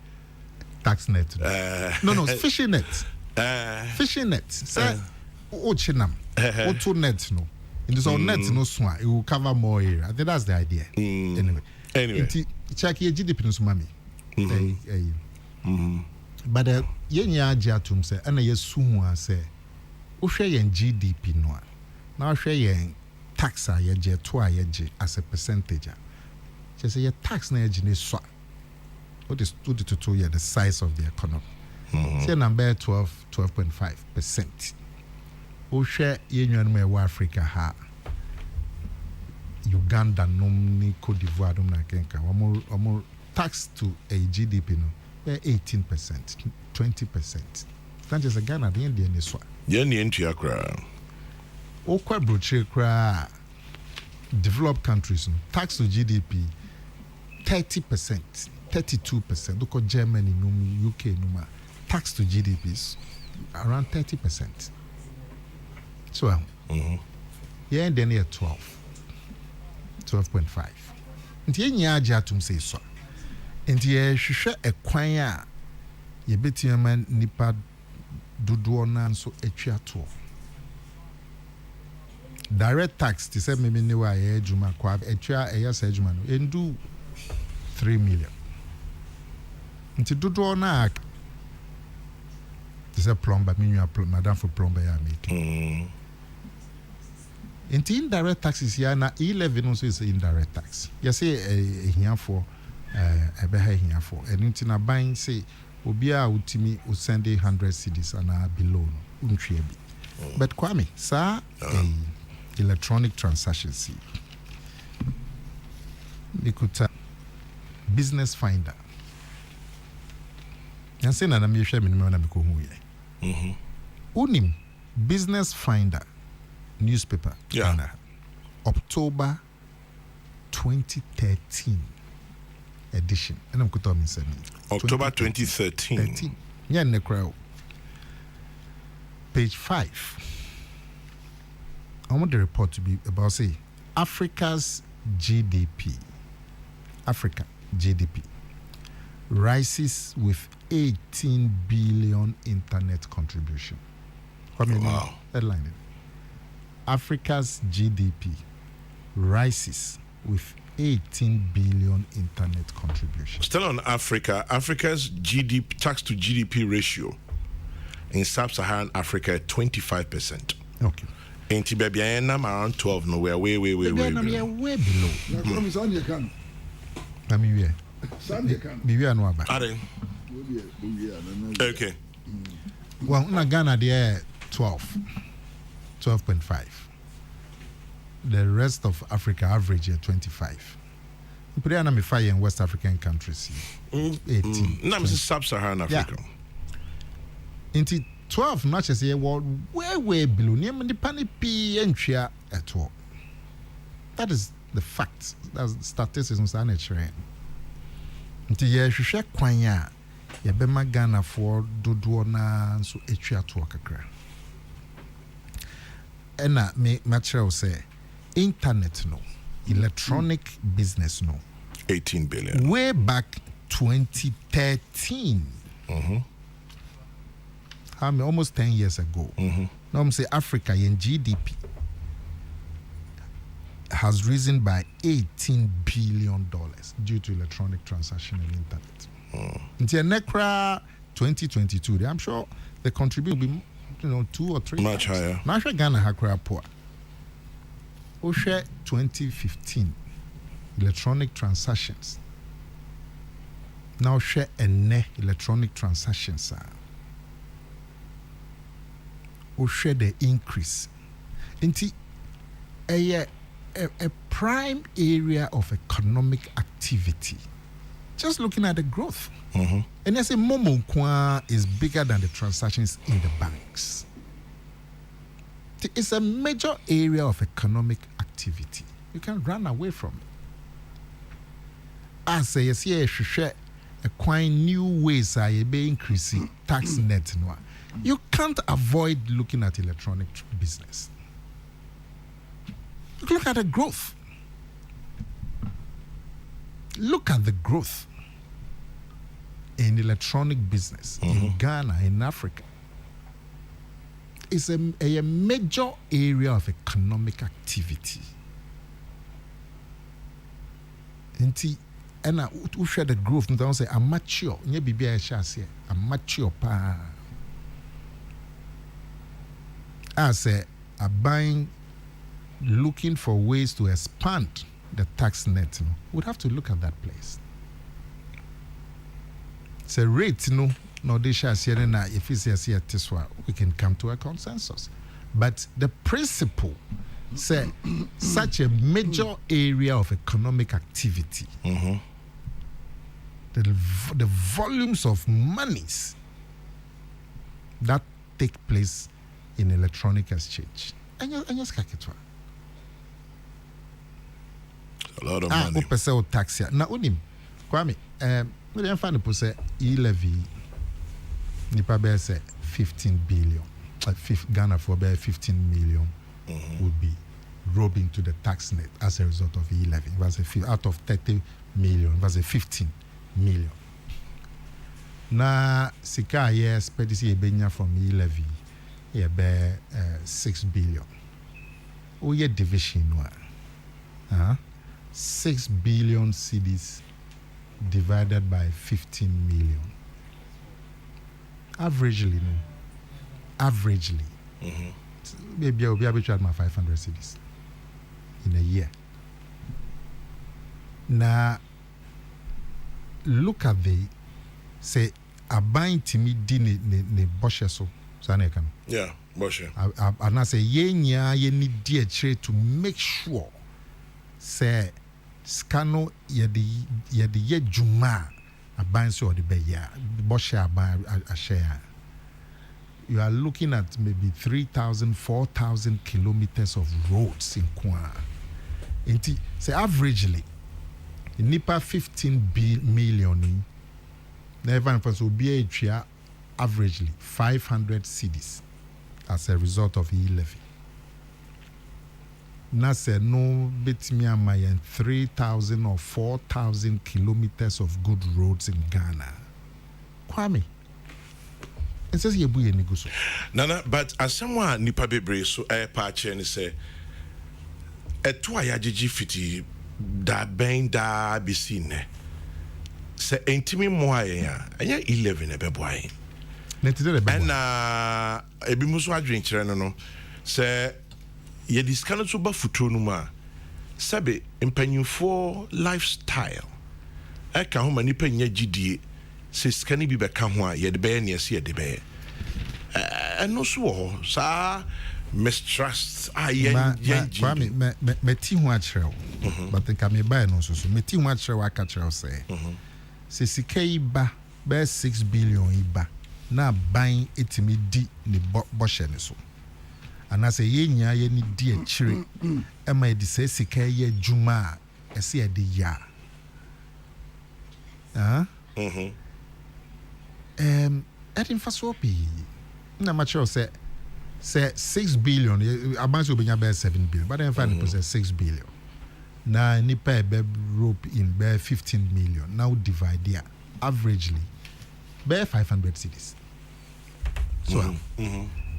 Tax net. No, fishing net. Fishing net. Say, Ochinam. Auto net, no. In this net, no swan. It will cover more area. I think that's the idea. Anyway. Check your GDP, no mami. But yenya jatum say, and ye suwa say, Usha yen GDP no. Now share yen tax a ye je to a ye as a percentage. She say your tax na ye ne swa. What is 2 to 2 year the size of the economy? Say number 12.5%. Usha yenyan me wa Africa ha. Uganda nomni Cote d'Ivoire dom na kenka. Omo tax to a GDP no 18%, 20%. That is a Ghana the Indian is what. Yen into your crowd. Okwa broche kra developed countries no tax to GDP 30%, 32%. Look at Germany, UK, tax to GDP is around 30%. So, yeah, and then here 12.5. And here nyaja tum say so. And here shusha a kwanya ye beti man nipa dudu na so etwa to. Direct tax to say me ne wa ye adwuma kwa etwa eyasa adwuma no endu 3 million. Nti dudu na to say plumber me madam for plumber ya make. Into indirect taxes here na 11 also is indirect tax. You say here for a better here for and into na buying say obia utimi u send 100 cedis and below untwe bi. But Kwame, sir, electronic transactions see. We could business finder. You say na me share me na me ko hu ye. Unim business finder newspaper. Yeah. October 2013 edition. And I'm going to say October 2013. Yeah, in the crowd. Page 5. I want the report to be about say Africa's GDP. Africa GDP rises with 18 billion internet contribution. Wow. Headline. Africa's GDP rises with 18 billion internet contributions. Still on Africa, Africa's GDP tax to GDP ratio in sub-Saharan Africa 25%. Okay. In Tibet, around 12. No, we're way We below. are way below. I mean, we are no about. Are they? Okay. Well, in Ghana, they are 12.5. The rest of Africa average are 25. Put it on fire in West African countries. 18. No, sub-Saharan Africa. Into 12 matches here were way below. Near the penny P entry at all. That is the fact. That's the statistics on the train. Into ye shusha kwanya. Ye bema Ghana for doduona so etri at work akra. Ena me material say internet no. Electronic business no. 18 billion. Way back 2013. Almost 10 years ago. Now I'm say Africa in GDP has risen by $18 billion due to electronic transaction and internet. Until Necra 2022, I'm sure the contribution will be 2 or 3 much times. higher. Now Ghana Hakra poor. Osha 2015 electronic transactions. Now share electronic transactions share the increase into a prime area of economic activity. Just looking at the growth. And I say Momo is bigger than the transactions in the banks. It's a major area of economic activity. You can't run away from it. As I say, share acquiring new ways I be increasing tax net. You can't avoid looking at electronic business. Look at the growth. Look at the growth in electronic business in Ghana, in Africa. It's a major area of economic activity. And I share the growth. And I say, I'm mature. I'm mature. I say, I'm buying, looking for ways to expand the tax net. We'd have to look at that place. It's a rate, no, they shall say, if it's a this one, we can come to a consensus. But the principle, say, such a major area of economic activity, the volumes of monies that take place in electronic exchange. And you a lot of money. Tax now, Unim, Kwame, we didn't find the posse e-levy, Nipa say 15 billion, Ghana for 15 million would be rolled into the tax net as a result of e-levy. It was out of 30 million, it was a 15 million. Now, Sika, yes, Pedisi Ebenya from e-levy. Yeah, be 6 billion. Oh, yeah, division one. 6 billion cedis divided by 15 million. Averagely, no. Averagely. Maybe I'll be able to add my 500 cedis in a year. Now, look at the, say, a buying to me dinner ne Bosheso. Yeah, Boshe. And I say, you need to make sure, say, Scano, ye Juma, a banso or the Beya, Boshe, a share. You are looking at maybe 3,000, 4,000 kilometers of roads in Kwa. Say, averagely, in Nipa 15 million, never will be a tria. Averagely 500 cedis as a result of e-levy. Now say no bet me my 3,000 or 4,000 kilometers of good roads in Ghana. Kwame. It says you buy any guso. Nana, but as someone nipa bebre so air patch and say a 2 ayajiji fiti da bɛn daa bɛsi nnɛ sɛ ɛntimi mmoa yɛn a ɛnyɛ 11 ɛbɛboa yɛn ɛna ebi mu so adwenkyerɛ no sɛ yɛde sika no so ba futuro no mu a sɛbe mpanyimfoɔ lifestyle ɛka ho ma nipa nya gyidie sɛ sika no bi bɛka ho a yɛde bɛyɛ neɛ sɛ yɛde bɛyɛ ɛno so wɔ hɔ saa mistrust meti ho akyerɛw but nka mebae no nso so meti ho akyerɛw aka kyerɛw sɛ sɛ sika yi ba bɛyɛ 6 billion yi ba na ban etimi di ne bɔhyɛ ne so anaasɛ yɛnyia yɛ ne di akyire ɛma yɛde sɛ sika yɛ adwuma a ɛsɛ yɛde yɛ ɛde mfa so pii na makyerɛw sɛ 6 billion abansɛ obɛnya bɛyɛ 7 billion but ɛmfa ne po sɛ 6 billion na nipa ɛbɛ rope in bɛyɛ 15 million now divide a averagely bɛyɛ 500 cedis so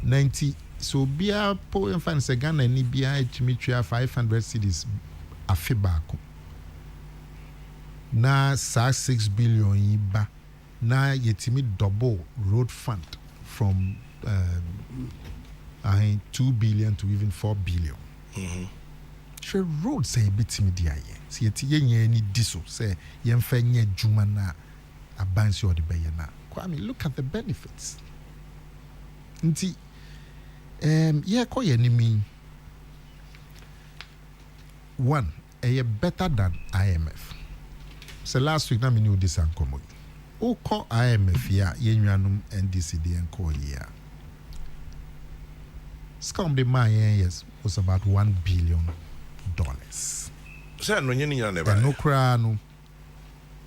90 so bia po ɛmfa ne sɛ Ghana ni bia ɛtumi twea 500 cedis afe baako na saa 6 billion yi ba na yɛtumi double road fund from 2 billion to even 4 billion. Sure, road say bit me di aye. See it ye ni diso say yemfa nye juma na abansi or the bayana. Kwame, look at the benefits. Nti yeah ko ye ni mean one better than IMF. So last week na me knew this and come. O call IMF ya ye nwanum NDCD and call ya. Scum the my yes was about $1 billion. Say no nyini never. No crano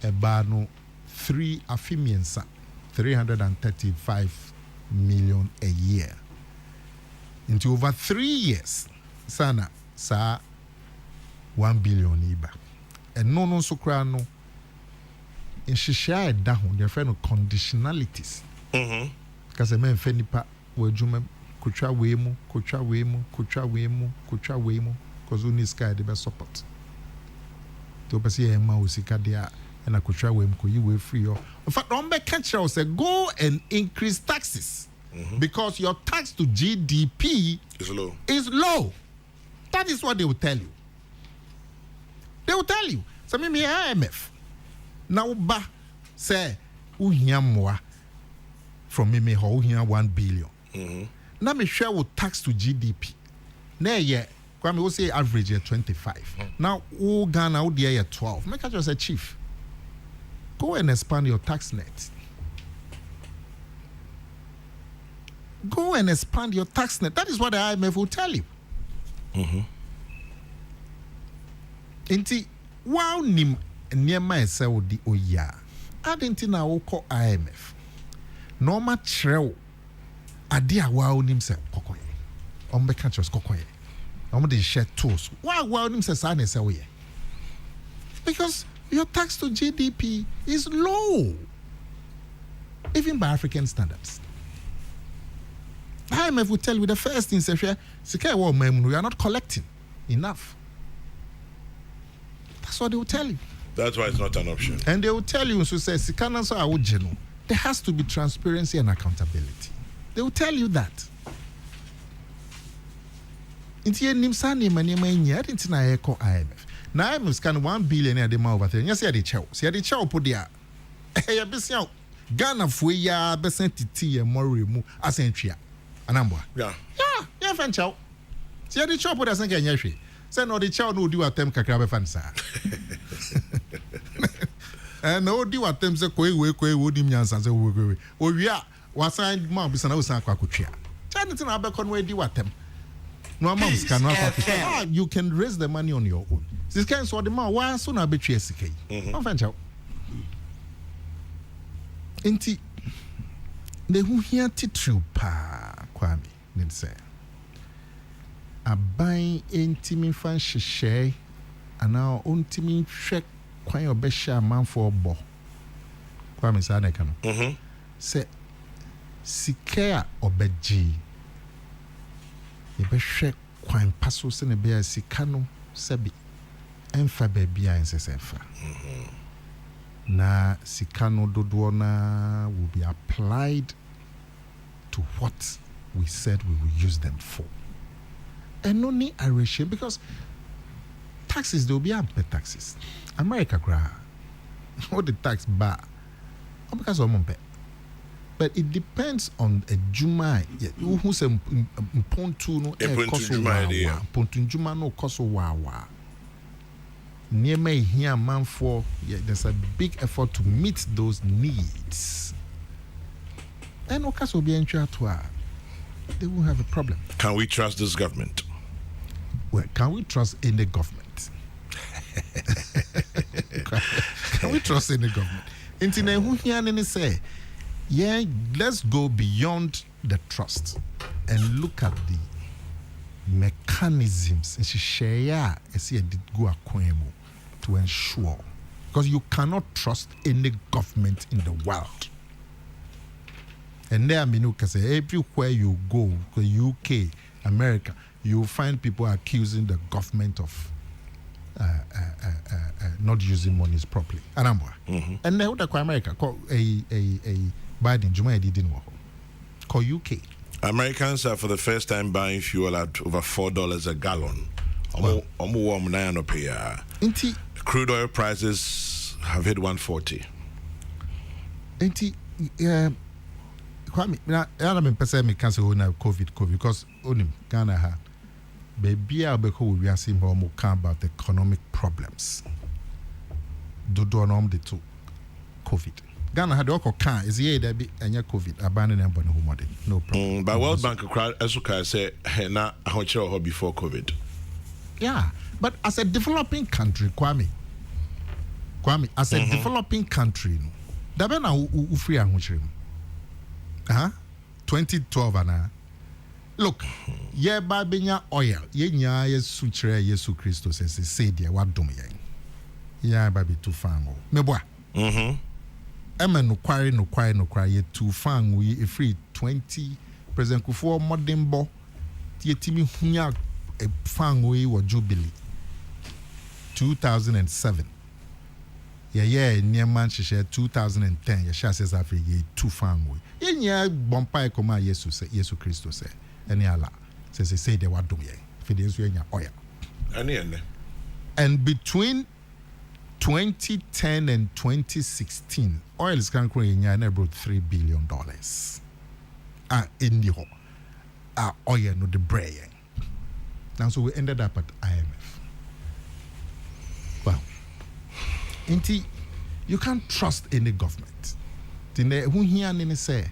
ebano 335 million a year. Into over 3 years. Sana sa 1 billion iba. And no so crano in shishia down their friend conditionalities. Because a man fenipa were jume kucha wemu because we need sky the support to pesi e ma usika dia na kucha wemu ko you free in fact don't make catch say go and increase taxes because your tax to GDP is low. That is what they will tell you. So me IMF now ba say uhia moa from me ho uhia 1 billion. Now me share with tax to GDP. Now yeah, Kwame will say average 25. Now Ghana would year 12. Make just a chief. Go and expand your tax net. Go and expand your tax net. That is what the IMF will tell you. Inti wow nim niema ese odi oya. Adenti na wo call IMF. Normal treo ade a wow nim se kokoye. Ombeka chos kokoye. Omde share tools. Wow nim se sa na se wo ye. Because your tax to GDP is low. Even by African standards. IMF will tell you the first thing say we are not collecting enough. That's what they will tell you. That's why it's not an option. And they will tell you, so say, there has to be transparency and accountability. They will tell you that. IMF. Now IMF scan 1 billion at the mouth of it. Yes, the chow. See the chow put there. Ghana for ya besenti and more remove as entry. Anambwa. Yeah, fan chow. See the chow put us in Kenya. Say no, the child no do attempt kakrabe fansa. And no do attempt say koi wodi nyansa say we. O wi a wasan ma bi sana usan kwakotwa. Anything abekon we do attempt. No amounts can not you can raise the money on your own. This kind so the man why so na betwe sika yi. No fan chow. Enti the who here titru pa Kwame nin say aban entimi fan hyehyɛ ana ontimi hwɛ kwan obɛhyɛ amanfo ɔbɔ Kwame saa na ɛka no sɛ sika a ɔbɛgye yɛbɛhwɛ kwan paso sɛ ne bɛyɛ sika no sɛbi Enfa baby and sesefa. Na sikano dodoona will be applied to what we said we will use them for. And only a ratio because taxes, there will be ample taxes. America gra what the tax bar because of money. But it depends on a juma. Who's a pontu no pontu juma no koso wawa. Near me here man for there's a big effort to meet those needs. And Okas will be in they won't have a problem. Can we trust this government? Well, can we trust any government? Can we trust any government? Intine who here say, yeah, let's go beyond the trust and look at the mechanisms to ensure, because you cannot trust any government in the world. And there, I say everywhere you go, UK, America, you find people accusing the government of not using monies properly. And then what America call a Biden Juma didn't work. Call UK. Americans are for the first time buying fuel at over $4 a gallon. Crude oil prices have hit 140. Kwame, I'm person me cancel now COVID because onim Ghana ha baby we are seeing more about economic problems. Do the two COVID. Ghana had also can is here there be any COVID abandoning them no problem. But World Bank Asuka say na ahoche before COVID. Yeah, but as a developing country, Kwame, as a developing country, da be na u free ahoche. 2012 ana. Look, ye ba benya oil, ye nya Yesu kire Yesu Christo say dia wadom yen. Ya ba be too fango. Meboa. Ema no kware ye too fango ye free 20 President Kufuor modembo ye timi hunya e fango ye wo Jubilee 2007. Yeah, near Manchester 2010, Yasha says after ye too fango. Ye bompa koma Yesu Christo say. Any Allah says say they were doing fidels we oil. And between 2010 and 2016, oil is currently about $3 billion. In the oil no the bread. Now so we ended up at IMF. Well, you can't trust any government. Who here say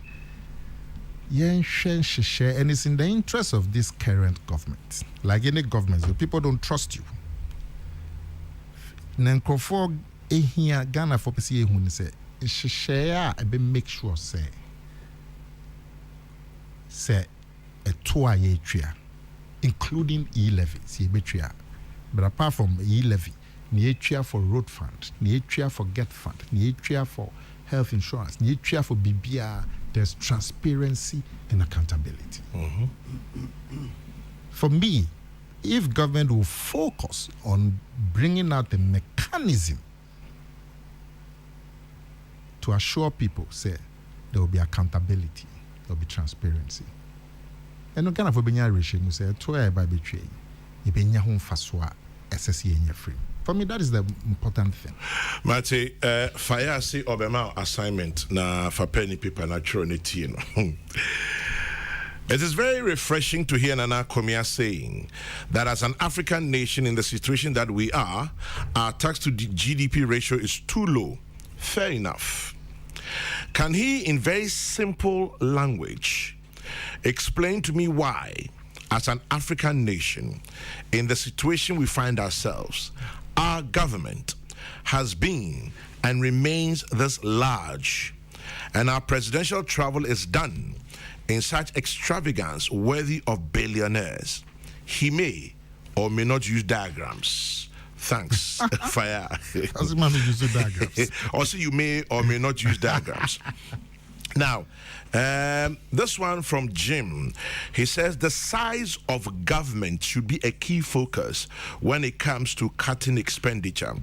and it's in the interest of this current government. Like any government, the people don't trust you. Nankofo here Ghana for PCA who say share make sure say a tour ye including e-levies ye betria. But apart from e-levy, ni for road fund, ni for get fund, ni for health insurance, ni for BBR. There's transparency and accountability. For me, if government will focus on bringing out a mechanism to assure people, say, there will be accountability, there will be transparency. And no kind of a regime say, "Toy by betray, you be nyahun faswa SSE in your free." For me, that is the important thing. Mate, Fayasi Obama assignment na fapeni people na chronity. It is very refreshing to hear Nana Komia saying that as an African nation in the situation that we are, our tax to GDP ratio is too low. Fair enough. Can he, in very simple language, explain to me why, as an African nation, in the situation we find ourselves, our government has been and remains this large, and our presidential travel is done in such extravagance worthy of billionaires? He may or may not use diagrams. Thanks, Fire. Diagrams. Also, you may or may not use diagrams. Now, this one from Jim. He says the size of government should be a key focus when it comes to cutting expenditure.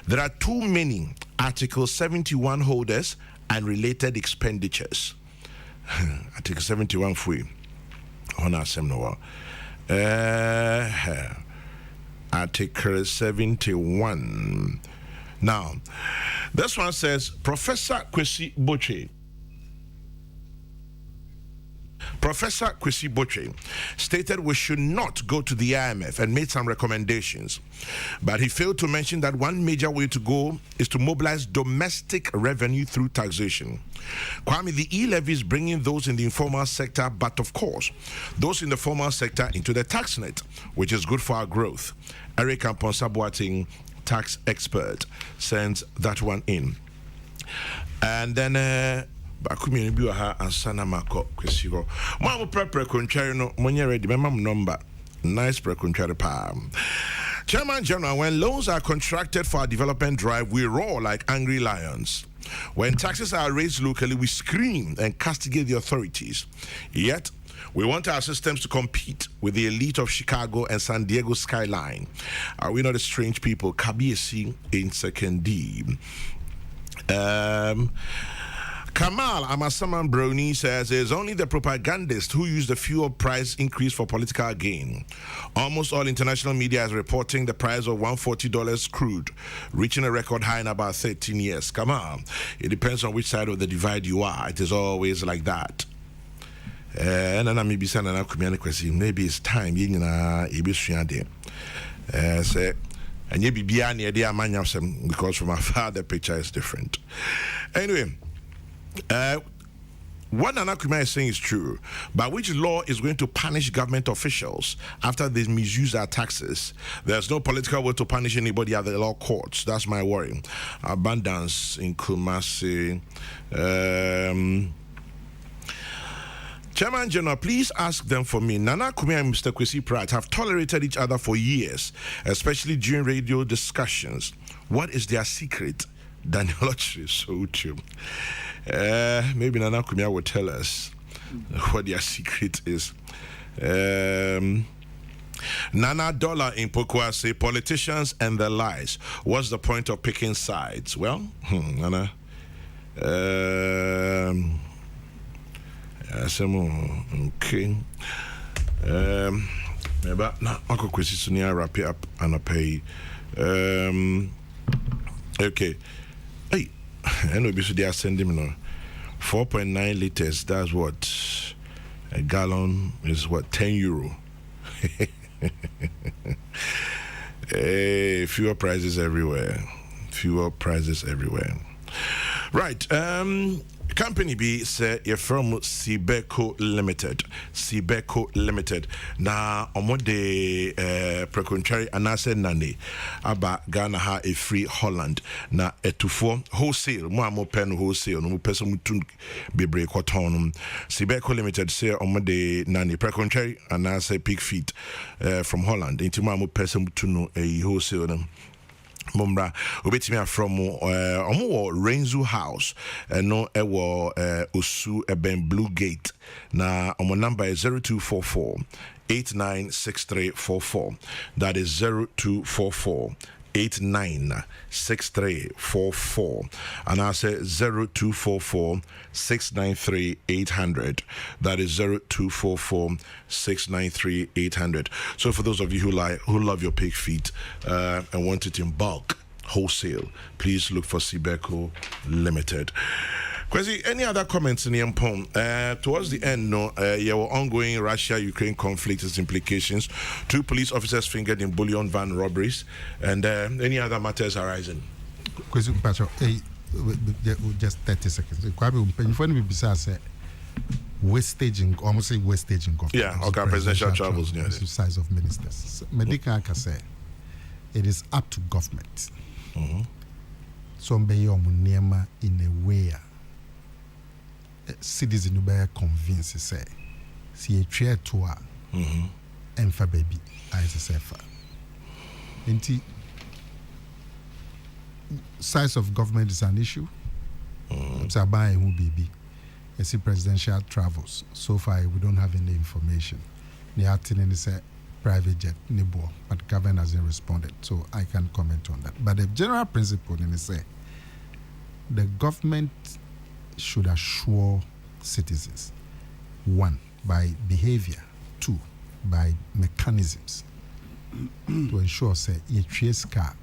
There are too many Article 71 holders and related expenditures. Article 71 free. Article 71. Now, this one says Professor Kwesi Botwe. Professor Kwesi Botwe stated we should not go to the IMF and made some recommendations. But he failed to mention that one major way to go is to mobilize domestic revenue through taxation. Kwame, the e-levy is bringing those in the informal sector, but of course, those in the formal sector into the tax net, which is good for our growth. Eric Amponsa-Boateng, tax expert, sends that one in. And then Bakumi bi ha ansana mako kwesi ho mo prepare kontware no monye ready memam number nice prekontware pa. Chairman General, when loans are contracted for our development drive, we roar like angry lions. When taxes are raised locally, we scream and castigate the authorities. Yet we want our systems to compete with the elite of Chicago and San Diego skyline. Are we not a strange people? Kabiesi in second D. Kamal Amasaman Brownie says it's only the propagandists who use the fuel price increase for political gain. Almost all international media is reporting the price of $140 crude, reaching a record high in about 13 years. Kamal, it depends on which side of the divide you are. It is always like that. And then maybe maybe it's time say and you be because from afar the picture is different. Anyway, what Nana Kumar is saying is true, but which law is going to punish government officials after they misuse our taxes? There's no political way to punish anybody at the law courts. That's my worry. Abundance in Kumasi. Chairman General, please ask them for me. Nana Kumar and Mr. Kwesi Pratt have tolerated each other for years, especially during radio discussions. What is their secret? Daniel Ochri, so true. Maybe Nana Kumia will tell us what their secret is. Nana Dollar in Pokwa say politicians and their lies. What's the point of picking sides? Well, Nana. Okay. Maybe now Uncle Kwesi Sunia wrap it up and I pay. Okay. Hey, anyway, so they are sending me now 4.9 liters. That's what a gallon is. What, €10? Hey, fuel prices everywhere. Fuel prices everywhere. Right. Company B say you're from Sibeco Limited. Sibeco Limited. Na omode precontrary anase nane aba Ghana ha a free Holland na etufo wholesale mo pen wholesale no person mutun bebre kwaton. Sibeco Limited say omode nane precontrary anase pig feet from Holland. Inti mo person mutun a wholesale no. Mumbra obetimi from omo Renzu House no ewo Osu Eben Blue Gate na omo number is 0244 896344. That is 0244 896344, and I say 0244 693 800. That is 0244 693 800. So for those of you who love your pig feet and want it in bulk, wholesale, please look for Sibeco Limited. Kwesi, any other comments in the poem? Towards the end, your ongoing Russia-Ukraine conflict, its implications, 2 police officers fingered in bullion van robberies, and any other matters arising? Kwesi, just 30 seconds. Wastaging, almost say wastaging. Yeah, okay, presidential travels. The size of ministers. Medical say it is up to government. So, in a way. Citizen be convinced say see a chair to her and for baby as a safer. Size of government is an issue. So buying who baby. I see presidential travels. So far, we don't have any information. The acting is a private jet, Nibo, but the government hasn't responded, so I can't comment on that. But the general principle is the government should assure citizens, one, by behavior, two, by mechanisms, to ensure say you trace car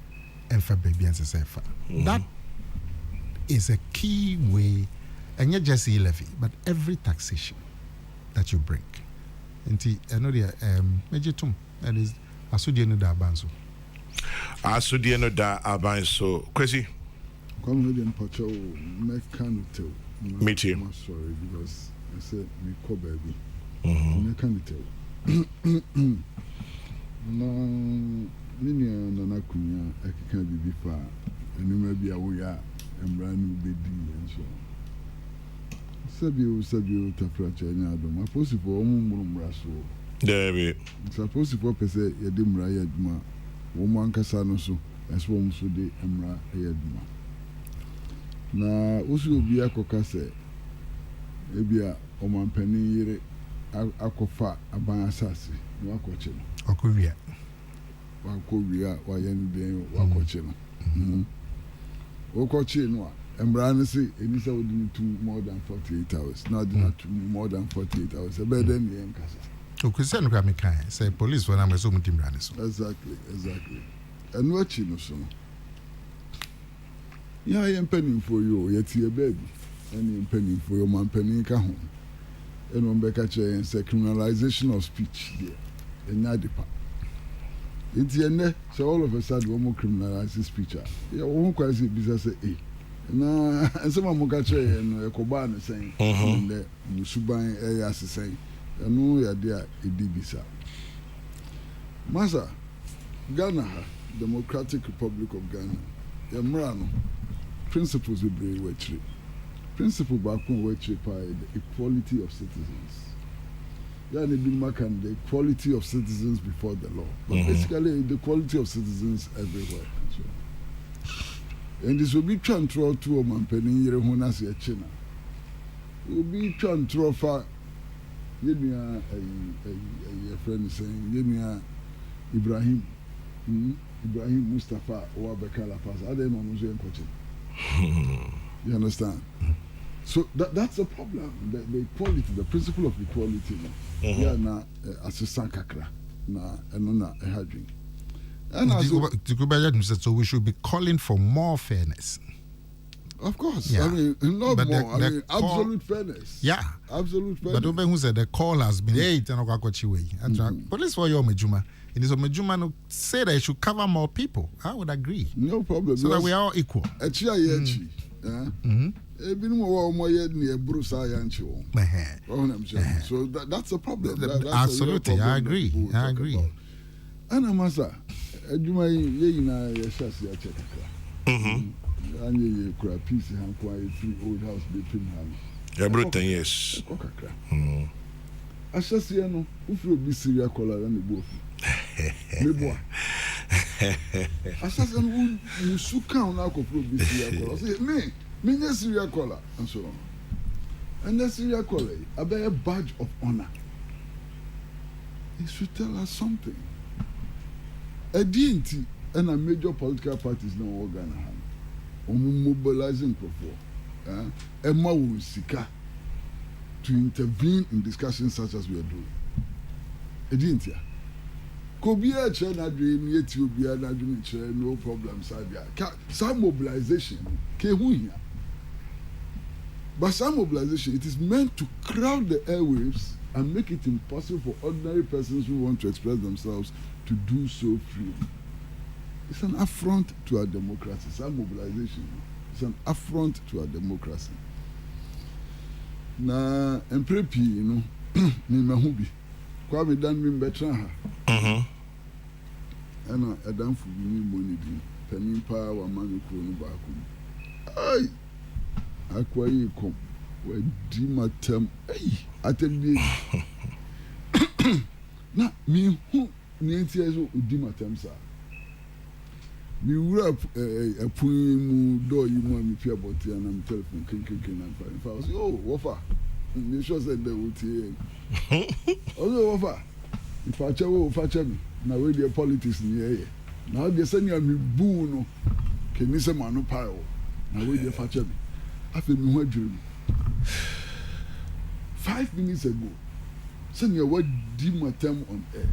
and for baby and safer. That is a key way, and not just levy, but every taxation that you bring. I know the major tum that is Asudiano da Banso. Asudiano da Abanso. Kwesi. Come with him, Pacho, mechanical. Me too. I'm sorry because I said me co baby. Mechanical. No, many nana kunya ekeka bibi fa enu maybe awoya embra nu bedi and so sabi tafracha nya adoma possible omumura so David suppose for pese ye de mra ya aduma wo mo ankasa no so eso wo so de mra ya aduma na usu obi akoka se ebia omampani yire akofa aban asase no akoche no Okuvia. Wakowia wayende wakoche no. Okoche no embrane say enisa would need to more than 48 hours. Now do not more than 48 hours. Better than the enkasa. Okusen kwa mekan say police for na so mutimbrane so. Exactly. And what you know so. Yeah, I am penning for you, yet your baby. And you penning for your man penning ka home. And on Becca and say criminalization of speech here. In Nadipa. It's ene so all of a sudden we more criminalize speech. Yeah, we quite see business say na and some mo ka che no ekoba no saying the musuban area saying no ya dia edibisa. Masa Ghana, Democratic Republic of Ghana. Yamra no principles we bring we tree. Principle back on we tree the equality of citizens. Yeah, the equality of citizens before the law. But basically, the quality of citizens everywhere. And this will be transferred to a man penny here who has a china. Will be transferred for Yemia, a friend saying, Yemia Ibrahim Mustafa or Bekala Pass. I don't know who's coaching. You understand? So that's the problem. The equality, the principle of equality. Yeah, na assistant kakra na enona ehadwin. And so we should be calling for more fairness. Of course, yeah. I mean not but more. I mean absolute fairness. Yeah, absolute fairness. But Oben who said the call has been police for your Mejuma. It is a Mejuma no say that it should cover more people. I would agree. No problem. So that we are all equal. So that's a problem. That's absolutely, a I agree. I agree. And Amasa, Juma ye na yashasi ya chekaka. And ye kura peace and quiet three old house between them. Everything yes. Ashasi no, if you be serious color and the both. Meboa. Ashasi no, you suka on alcohol be serious color. Say me serious color and so on. And the serious color, a badge of honor. It should tell us something. A DNT and a major political parties now organized. Mobilizing for Emma will seek to intervene in discussions such as we are doing. A DNT. Could be a China dream, yet you be an dream, no problems. Some mobilization came here. But some mobilization, it is meant to crowd the airwaves and make it impossible for ordinary persons who want to express themselves to do so freely. It's an affront to our democracy. Some mobilization, it's an affront to our democracy. Na emprepi, you know, ni mahubi. Kwa mi dan mi betra ha. Ana adam fu bi ni money di. Tanin pa wa manu ko no ba ko. Ai. Akwa yi kom. Wa di matam. Ai, ateli. Na mi hu ni enti ezo di matam sa. Mi wura apun mu do yi mu mi fi aboti ana mi telephone kinkin na fa. I was oh, wofa. You sure said they would hear. Also, over. If I tell me, now with the politics in the air. Now they send you a boo. Can you say man pile? Now with the fatcher me. I feel me dream. 5 minutes ago, send your word dim term on air.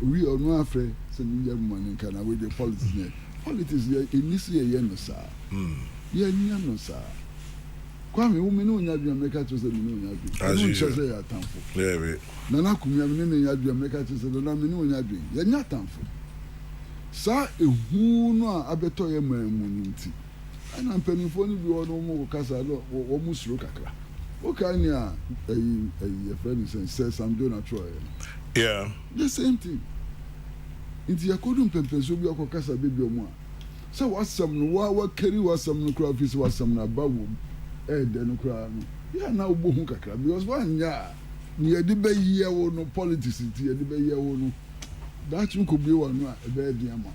We are not afraid. Send me young man can away the politics here. Politics here in this year, no sir. Yeah, no sir. Kwame, who know you America to say no, as you say, I thankful. Yeah, Nana Kumia, you America to say, no, you doing. You're not thankful. Sir, who know a better man, and I'm penny for you, no more Casado or almost look at. Okay, yeah, a friend says I'm doing a Troy. Yeah, the same thing. Into your couldn't so be a cocasa baby or more. So, what's some what carry was some crayfish was some above. Then cry. Yeah, now Bohuka because one ya near the bay year or no politics, the bay year or no. That you could be one a bad yama.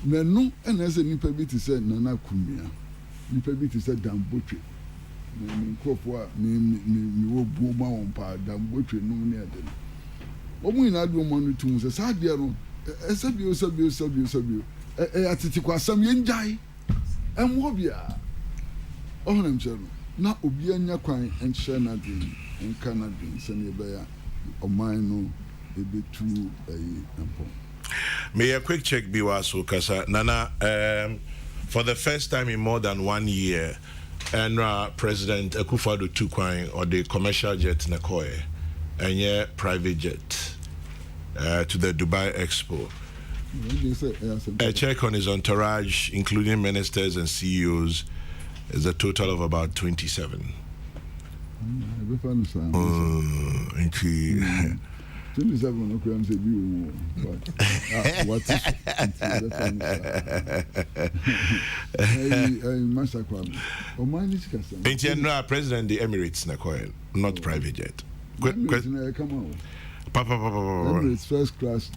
No, and as a nipabit said, Nana Kumia. Nipabit said, damn butcher. Crop me will boom on pa, damn butcher, no near them. What we not do money to us, I dear no, sub you, a titiqua some yen jai, and wobia. Oh, I'm sure. Now, Obianya Quine and Shanadin and Canadin, Sanibaya, or mine, a bit too a May a quick check be was Kasa Nana for the first time in more than 1 year, and President Akufo-Addo took or the commercial jet Nakoye and yeah, private jet to the Dubai Expo. A check on his entourage, including ministers and CEOs. Is a total of about 27. 27 no crams a view. What is President the Emirates not private jet. Come on. It's first class.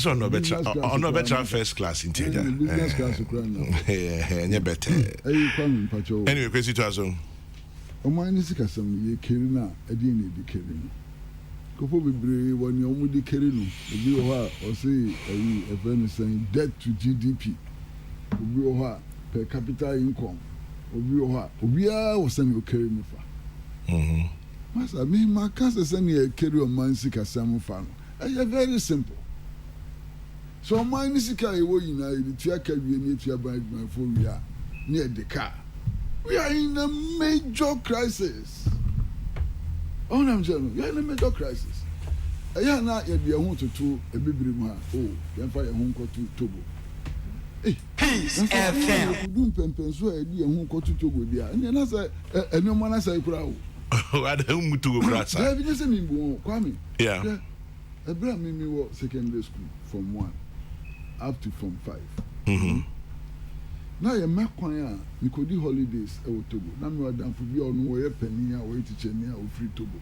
So no better first class in business class. Yeah, better. Anyway, question to us. Mine is ye Kirina, a dini di Kirino. Kopo Bibri, when you only Kirino, a viewer or say a friend saying debt to GDP, viewer per capita income, or viewer, we are sending you Kirino. Master, me, my cousin send me a carry on mine sick as some fan. Very simple. So, mine is a carry away in the Tiaka, we need to buy my phone. We are near the car. We are in a major crisis. Oh, I'm telling you, we are in a major crisis. I am not yet be a home to a baby. Oh, then fire home to Togo. Peace FM. You don't pencil a dear home to Togo, dear. And then I say, and no man as I crowd. I don't to go brats. I have seen Kwame. Yeah. I brought me secondary school from 1 up to from 5. Now you make one you could do holidays at Togo. Now you are done for be on way penny or teacher near or free Togo.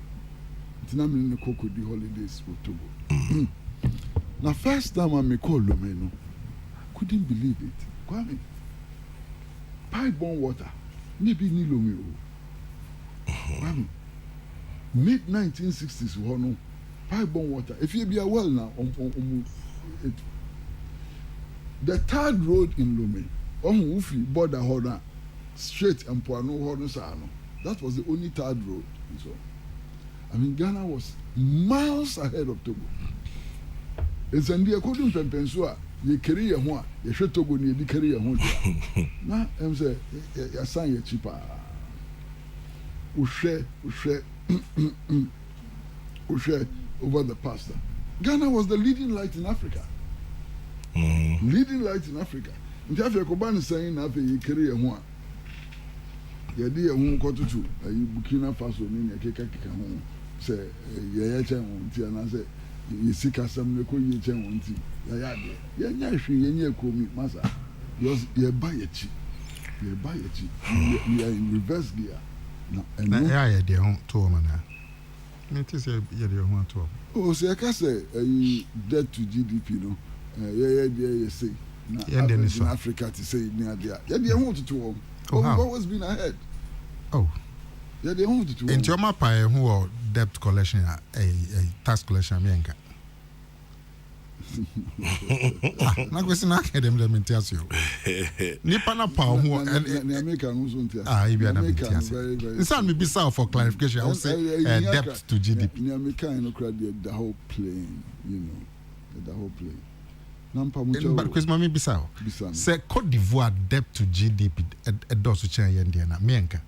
It's not in the cocoa do holidays with Togo. Now first time I me call Lomeno, couldn't believe it. Kwame. Pipe bomb water. Maybe ni Lomeo. Mid 1960s, no pipe bomb water. If you be a well now, the third road in Lome, Ufi border holder, straight and Poano Horno Sano. That was the only third road. So, I mean, Ghana was miles ahead of Togo. It's in the according to Pensua, you carry a one, you should Togo near the carry a one. Now, I'm saying, you sign your cheaper. Ushe over the pastor. Ghana was the leading light in Africa. Leading light in Africa. In Africa, Koban is saying, "After you carry a one, you did a home quarter to a Burkina Faso, in a keka home. Say, Yaya Chan, and I say, you see, Cassam, the Koyi Chan, one tea. Yaya, you me, Massa. You buy a cheap. You buy a cheap. You are in reverse gear. And I had their own tour, man. It is a year one tour. Oh, so I can say, debt to GDP, no? You say, in Africa to say, near there. Yeah, they want to tour. We've always been ahead. Oh, Yeah, they want to. Into my pie who are debt collection, a tax collection, Mienka. Not going to academy, let me tell you. Nipana Power who are the American who's on you are not. It's not me south for clarification. I would say debt to GDP. The American the whole plane, you know, the whole plane. But because Mammy Bissau say Cote d'Ivoire debt to GDP a dosu chen yendiana Mienka.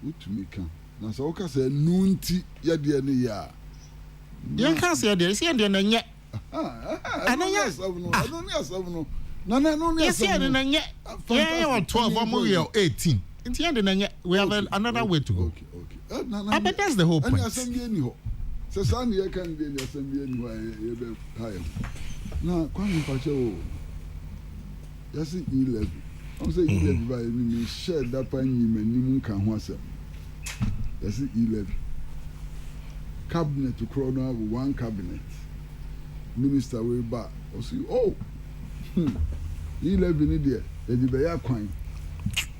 Utumika. Na so ka say nunti ya de ne ya. You can't say there, see there na nye. I don't know. No. Yes, yeah, na nye. Yeah, 12 or 18. In the end, we have another way to go. Okay. But that's the whole point. So Sunday I can be in the assembly anyway. Now, Kwame Pacho, that's it 11. I'm saying 11 by me share that pine and can was that's it 11. Cabinet to crown over one cabinet. Minister way back. Or see, 11 in there. The Baya coin.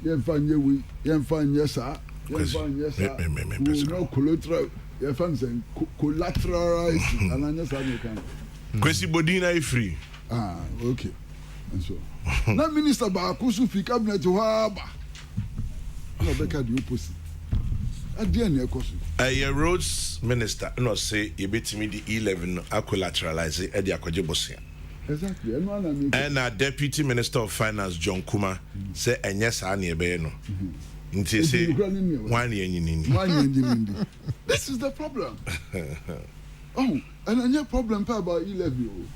You find your way, you find yes, sir. You find yes, sir. No collateral. You find some collateralized and I just can. Kwesi Bodina is free. Okay. And so, now Minister Bakusu fi cabinet to Haba. No, Becca the opposite. At the end, a roads minister, no say you beat me the 11 collateralize it at the Akojibosia. Exactly. And a deputy minister of finance, John Kuma, say, and yes, I near Beno. Until say, 1 year in This is the problem. And any problem about 11.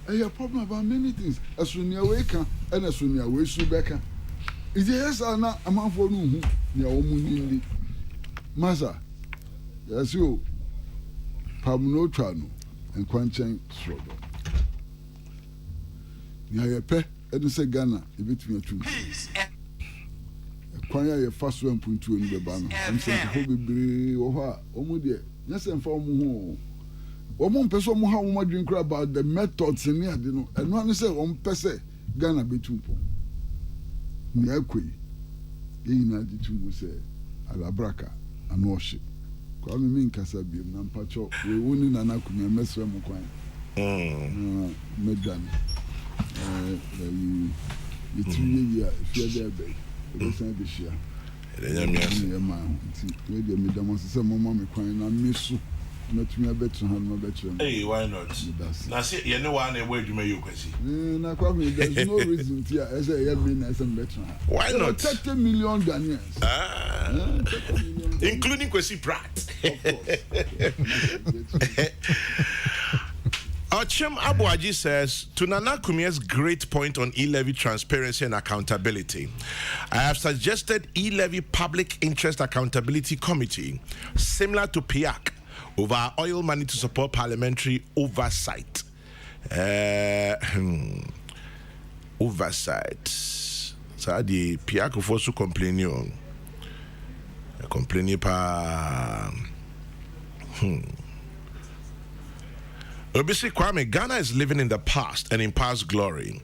I have problem about many things. As soon as you wake up, and as soon as you wake back, is yes or not a man for whom you are only Massa. Yes, you Pablo Trano and Quanchen Struggle. You have a pet, and say Ghana, a bit me a true. Quanya your first 1.2 in the banner. I'm saying, Hobby or Omudia. Yes, and for more. One person how much drink about the methods in here, you know, and one say one person Ghana be 2 points. Nyakwe, United to say Alabraka and worship. Call me in Casabium, Nampacho, we wouldn't an acronym, mess with Moquine. Medan. You 3 years, if you're there, babe, the same this year. Maybe Madam was some mamma crying, I miss you. Not me a better hand, my better. Hey, why not? Now, see, you know one way you may you see. There's no reason here as a as a better. Why not? 30 million Ghanaians. 30 million. Including Kwesi Pratt. Ochem Abuaji says, to Nana Kumia's great point on e-levy transparency and accountability, I have suggested e-levy public interest accountability committee, similar to PIAC, over our oil money to support parliamentary oversight. Oversight. So the PIAC for so complaining pa. Obisi Kwame, Ghana is living in the past and in past glory.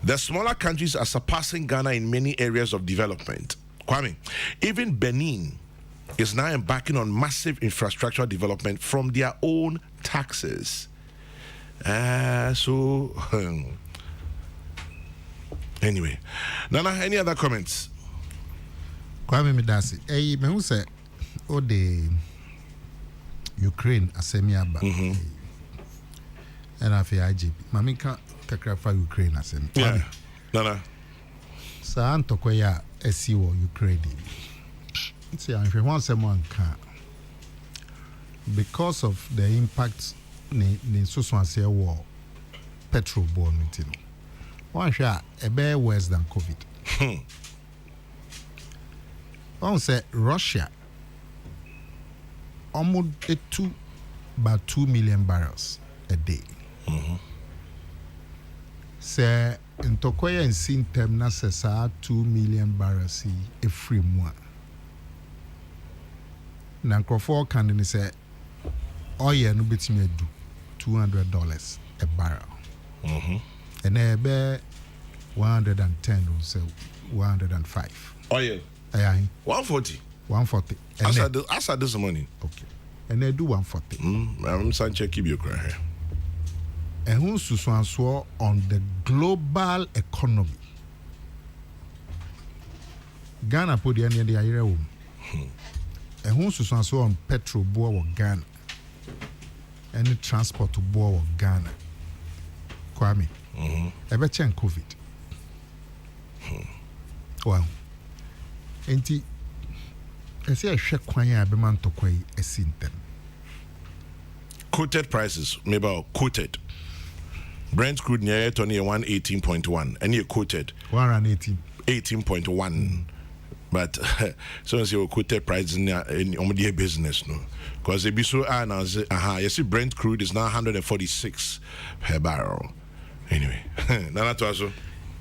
The smaller countries are surpassing Ghana in many areas of development. Kwame, even Benin is now embarking on massive infrastructural development from their own taxes. Anyway, Nana, any other comments? Kwame Midasi, me who say, the Ukraine asemiaba. And I feel IGP. Mami can't kakrafa Ukraine asem. Yeah, Nana. Sa antokoya SEO Ukraine. See, if you want someone can, because of the impact in so war petrol born meeting. One shot a bear worse than COVID. One say Russia almost about 2 million barrels a day. Say in Tokoya and Sintem Nasa 2 million barrels a free one. Nankrofor can say oil no bit me do $200 a barrel. And a bear 110 or so 105. Oil. 140. 140. As at this morning. Okay. And they do 140. I'm saying check your cry. And who's so on the global economy? Ghana put the end of the year. And who's so on petrol board Ghana? Any transport to board Ghana? Kwame. Ever change COVID? Well, enti ese ehwe kwan ya be man tokoi esintem. Quoted prices, maybe quoted. Brent crude near 118.1 and you quoted 118 18.1. But so as you quoted prices in the business no, because they be so announced. You see Brent crude is now 146 per barrel. Anyway, now that was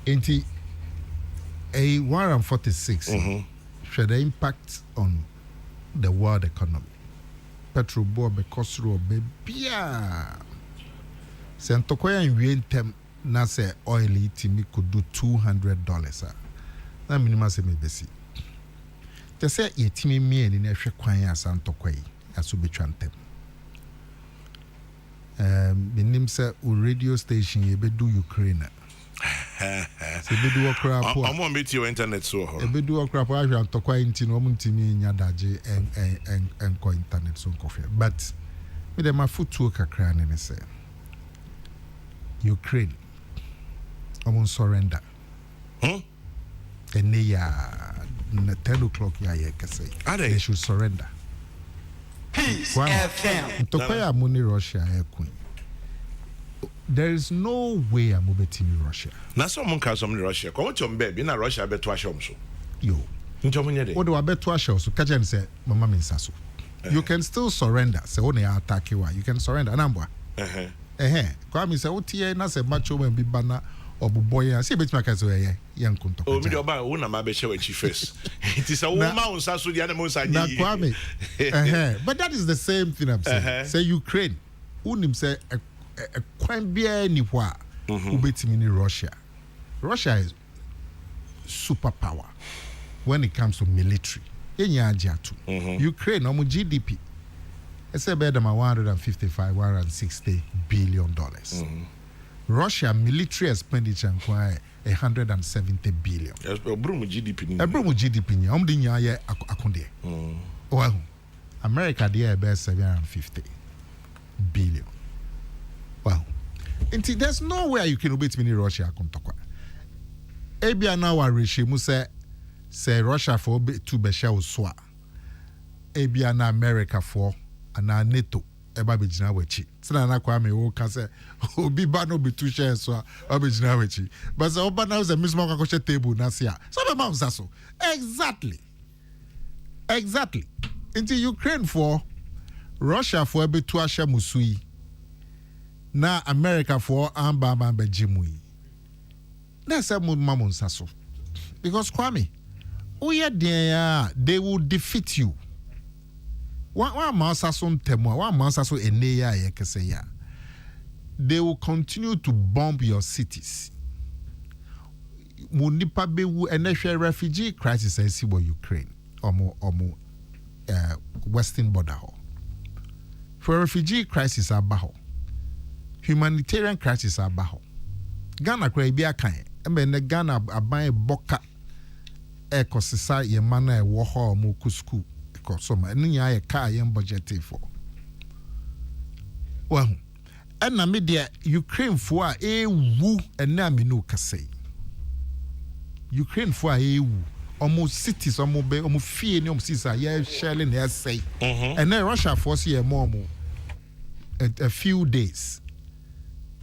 enti a 146 should the impact on the world economy. Petrol board because ro be bia. Sentokoya in Vientem na say oil itimi could do $200. Na minimum say me besi. Te say itimi me ni na hwe kwan ya Santokoyi aso betwantem. Binim say radio station ye be do Ukraine. Se be do okra po. I'm on meet your internet so. E be do okra po ahwe Santokoyi nti no mutimi nya daje en ko internet so nkofia. But me dem afutuo kakra ne say Ukraine almost surrender. And they are 10 o'clock. They should surrender. Peace FM. Tokoya Muni Russia queen. There is no way I'm moving to Russia. Na so mon ka so in Russia. Come to baby na Russia beto ashom so. Yo. What do I bet to ashom so? Kajen say mama minsaso. You can still surrender. Say only attack you. You can surrender. Anambwa. Kwame say otie na say macho men bi bana obuboy say betima ka say yan kunto. O mi do ba wo na ma be shewe chi first. It is a woman unsa so dia na mo unsa na Kwame. But that is the same thing I'm saying. Say Ukraine unim say a kwan bia ni hwa ubetimi ni Russia. Russia is superpower when it comes to military. Enya agia too. Ukraine omo GDP it's about $155-160 billion. Russia military expenditure inquire $170 billion. Yes, Brumu GDP. Brumu GDP. Omdinya ye akonde. Well, America there about $750 billion. Well, there's no way you can beat me in Russia. Ebia now regime say Russia for to be share uswa. Ebia na America for ana NATO eba bejina wechi tina na kwa me wo ka say obi ba no be two shares so obejina wechi but so oba na say mismo ka ko table na sia so be ma so exactly into Ukraine for Russia for be two asha musui na America for amba be jimui na say mo mamun so because Kwame oya dia they will defeat you. One masason temwa, one masason eneya yekeseya. They will continue to bomb your cities. Munipa bewu enehwe refugee crisis esi wo Ukraine omo western border ho. For refugee crisis abaho. Humanitarian crisis abaho. Ghana kwa ibi akan. Embe ne Ghana aban boka ekosisa ye mana e wo ho mo kusku. So my nya car yam budget for. Well, and na media Ukraine for a woo and na me no kase. Ukraine for a woo almost cities almost be almost fear no cities are shelling there say. And then Russia force here more a few days.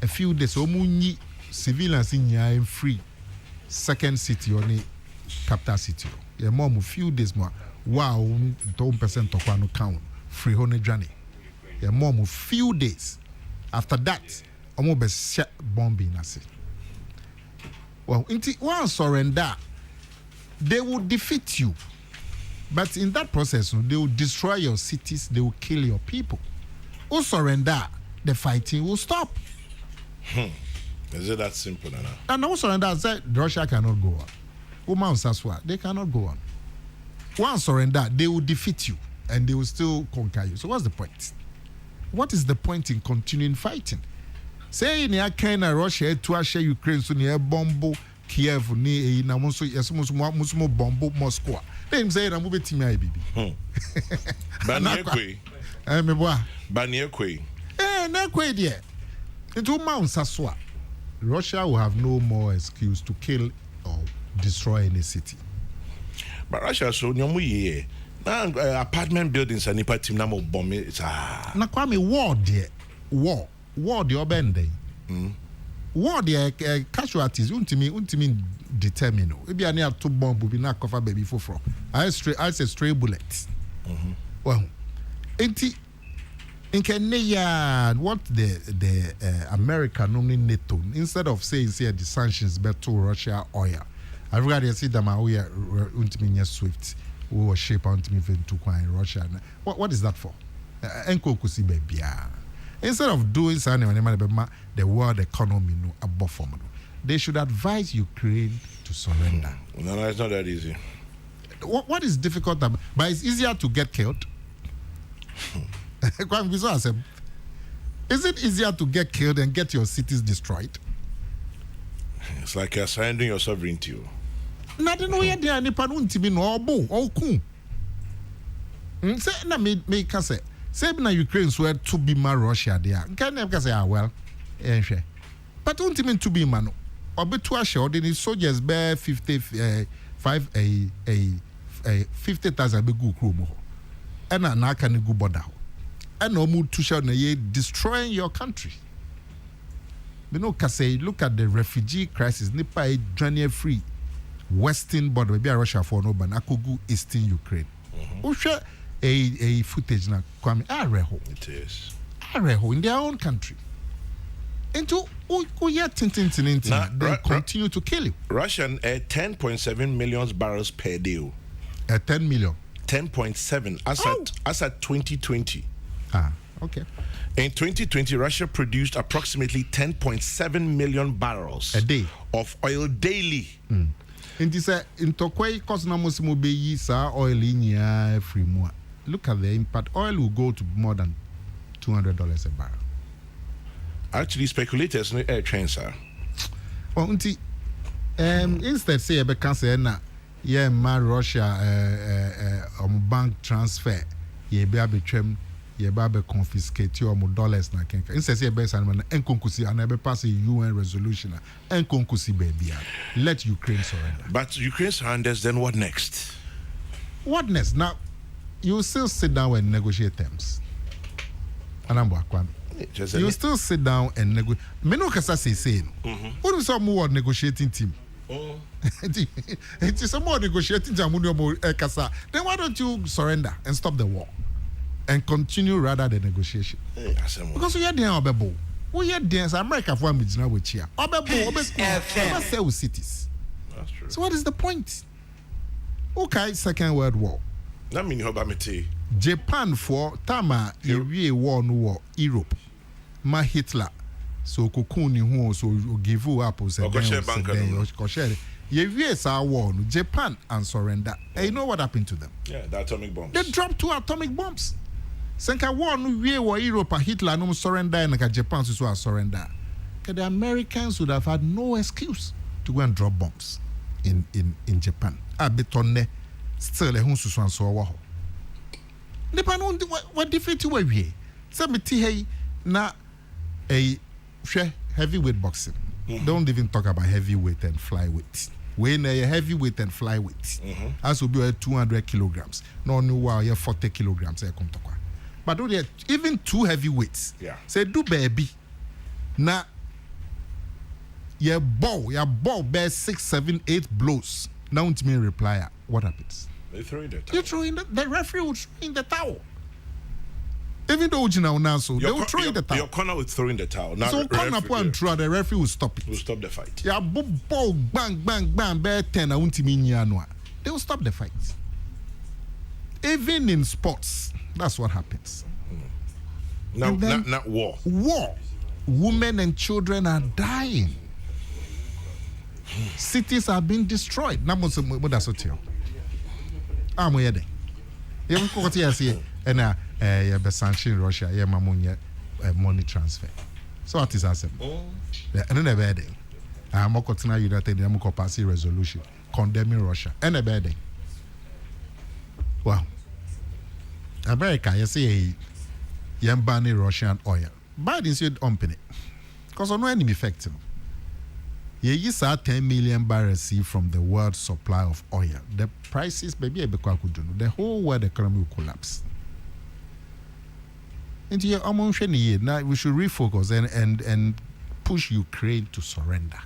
Omu civilians in ya free second city or the capital city. Yeah, more few days more. Wow, 2% of one count free honey journey. Yeah, mom few days after that, almost be set bombing. I say, well, one surrender, they will defeat you, but in that process, they will destroy your cities. They will kill your people. Who surrender, the fighting will stop. Is it that simple now? And who surrender, said Russia cannot go on. Woman Saswa, they cannot go on. Once surrender, they will defeat you and they will still conquer you. So what's the point? What is the point in continuing fighting? Say in Ukraine, Russia to Russia, Ukraine, so near Bombo, Kiev, ni na monso musumo Bombo, Moscow. Then say I'm moving to my baby. Baniekwe. Me boy. Baniekwe. Nekwe dear. Into Mount Saswa. Russia will have no more excuse to kill or destroy any city. But Russia so nyomu ye. Na apartment buildings and nipa team na mo bomb it. Na kwame war dear. War the obende. War the casualties untimi determine. Ebi ani ato bomb bi na cover baby foforo. I say stray bullets. Well, enti in Kenya, what the America normally NATO, instead of saying the sanctions better Russia oil, I've got to see them we are ultimately SWIFT, we were shape ultimately to in Russia. What is that for? Instead of doing something the world economy no above from they should advise Ukraine to surrender. No, it's not that easy. What is difficult about, but it's easier to get killed. Is it easier to get killed and get your cities destroyed? It's like you're surrendering your sovereignty. Nothing no yet there nipa no ntimi no obo oku. Say na me can say na Ukraine so to be ma Russia there. Can never say well. Ehwe. But ntimi to be man. Obetu ahye odeni soldiers be 50,000 be go kro mo. And na aka ne go border. And no mood to show na destroying your country. You know, say look at the refugee crisis. Nipa a journey free western border, maybe Russia for no, but Nakugu eastern Ukraine. Share a footage na kwame areho. It is areho in their own country. Into they continue to kill you. Russian 10.7 million barrels per day. 10 million. 10.7 as at 2020. Okay. In 2020, Russia produced approximately 10.7 million barrels a day of oil daily. In this in Tokwe, cause na musimo be yisa oil in free more. Look at the impact. Oil will go to more than $200 a barrel. Actually, speculators no air train, sir. Well, instead say be cancel na Russia bank transfer ye be abetwem ye be confiscate your dollars na kenka. Instead say be san na enkonkusi and be pass a UN resolution enkonkusi baby. Let Ukraine surrender. But Ukraine surrenders, then what next? What next? Now you still sit down and negotiate terms. Anambo Kwame. You still sit down and negotiate. Meno kasa say no. What is some more negotiating team? It is some more negotiating team. Then why don't you surrender and stop the war and continue rather the negotiation? Because we are there, Obebo. We are there. America for me now with here. Obebo, sell cities. That's true. So what is the point? Okay, Second World War. That mean you Japan for Tama ye war no war Europe. Ma Hitler so Kokrokoo ni who so give up or say ye sa war no Japan and surrender. And you know what happened to them? Yeah, the atomic bombs. They dropped 2 atomic bombs. Senka war no we war Europe Hitler no surrender and Japan so surrender. The Americans would have had no excuse to go and drop bombs in Japan. Abetonne still a hunsu so war. Nipa no what defeat you we. Sabiti hey na a heavyweight boxing. Don't even talk about heavyweight and flyweight. When a heavyweight and flyweight, as will be 200 kilograms. No, wow, you 40 kilograms. But even 2 heavyweights. Yeah. Say do baby. Na your ball bear 6, 7, 8 blows. Now to me reply. What happens? They throw in the towel. You throw in the referee will throw in the towel. Even though they will throw in the towel. Your corner will throw in the towel. Now so corner point throw, the referee will stop it. Will stop the fight. Yeah, ball bang bear 10 they will stop the fight. Even in sports, that's what happens. Now, not war. War. Women and children are dying. Cities are being destroyed. I'm waiting. You go to say, and you be sanction Russia, you mamunya money transfer. So what is that? And then a wedding. I'm going to United Nations pass a resolution condemning Russia. And a wedding. Well, America, you say, you're banning Russian oil. Biden said, open it. Because on no enemy effect. You use 10 million barrels see from the world supply of oil. The prices, maybe the whole world economy will collapse. And now we should refocus and push Ukraine to surrender.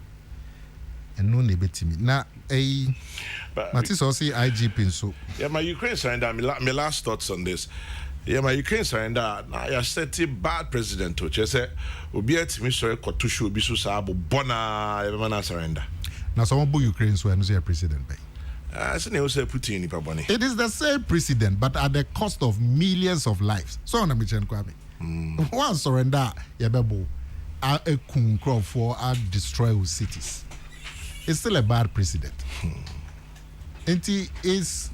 And no nebetimi. Now, Matis also IGP so. Yeah, my Ukraine surrender. My last thoughts on this. Yeah, my Ukraine surrender. Now, you set a bad president to just say, "Obi eti mi sorry kotushu obi so sabo bona everyone surrender." Now, someone bu Ukraine so and say president by. I say you say Putin ni paboni. It is the same president, but at the cost of millions of lives. So on a mission kwame. One surrender, yabebo, a kun crop for destroy cities. It's still a bad president. And he is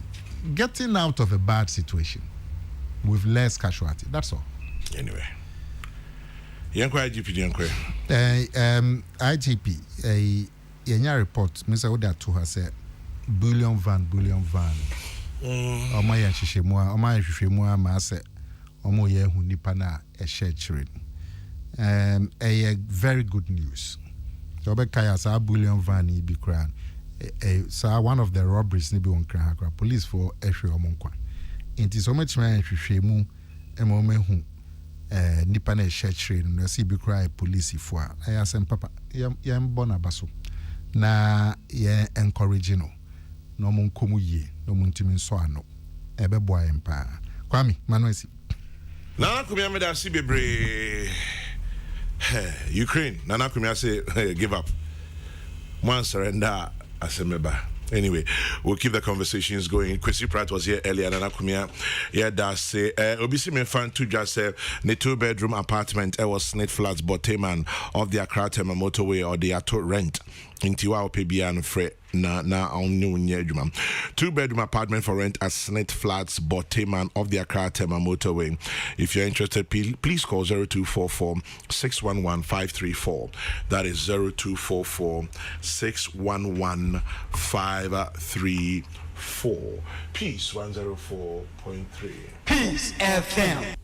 getting out of a bad situation with less casualty. That's all. Anyway. Yankwa IGP, IGP, a report, Mr. Oda to her said, billion van. Oma ya shishemua, maase, omo ye hunipa na a share children. A very good news. So Kaya sa billion van be crown. So one of the robberies ni be on crown police for Eshe Omonkwa. It is so much man shishemu emome hu nipa na share children no see be cry police for. I asem papa yam bona baso. Na ye encourage no. No mon komu ye, no mon timi so ano. Ebe boa empa. Kwame, Manuesi. Nana kumia me da si bebre. Ukraine, Nana kumia say give up. One surrender asemeba. Anyway, we'll keep the conversations going. Kwesi Pratt was here earlier. Nana kumia, yeah, that say obisi me fan to just say the 2-bedroom apartment was Snake Flats Boteman of the Accra Tema motorway or the Ato rent. Intiwa Opebian Fre na only 2-bedroom apartment for rent at Snake Flats Boteman of the Accra Tema motorway. If you're interested, please call 0244 611 534. That is 0244 611 534. Peace 104.3. Peace FM.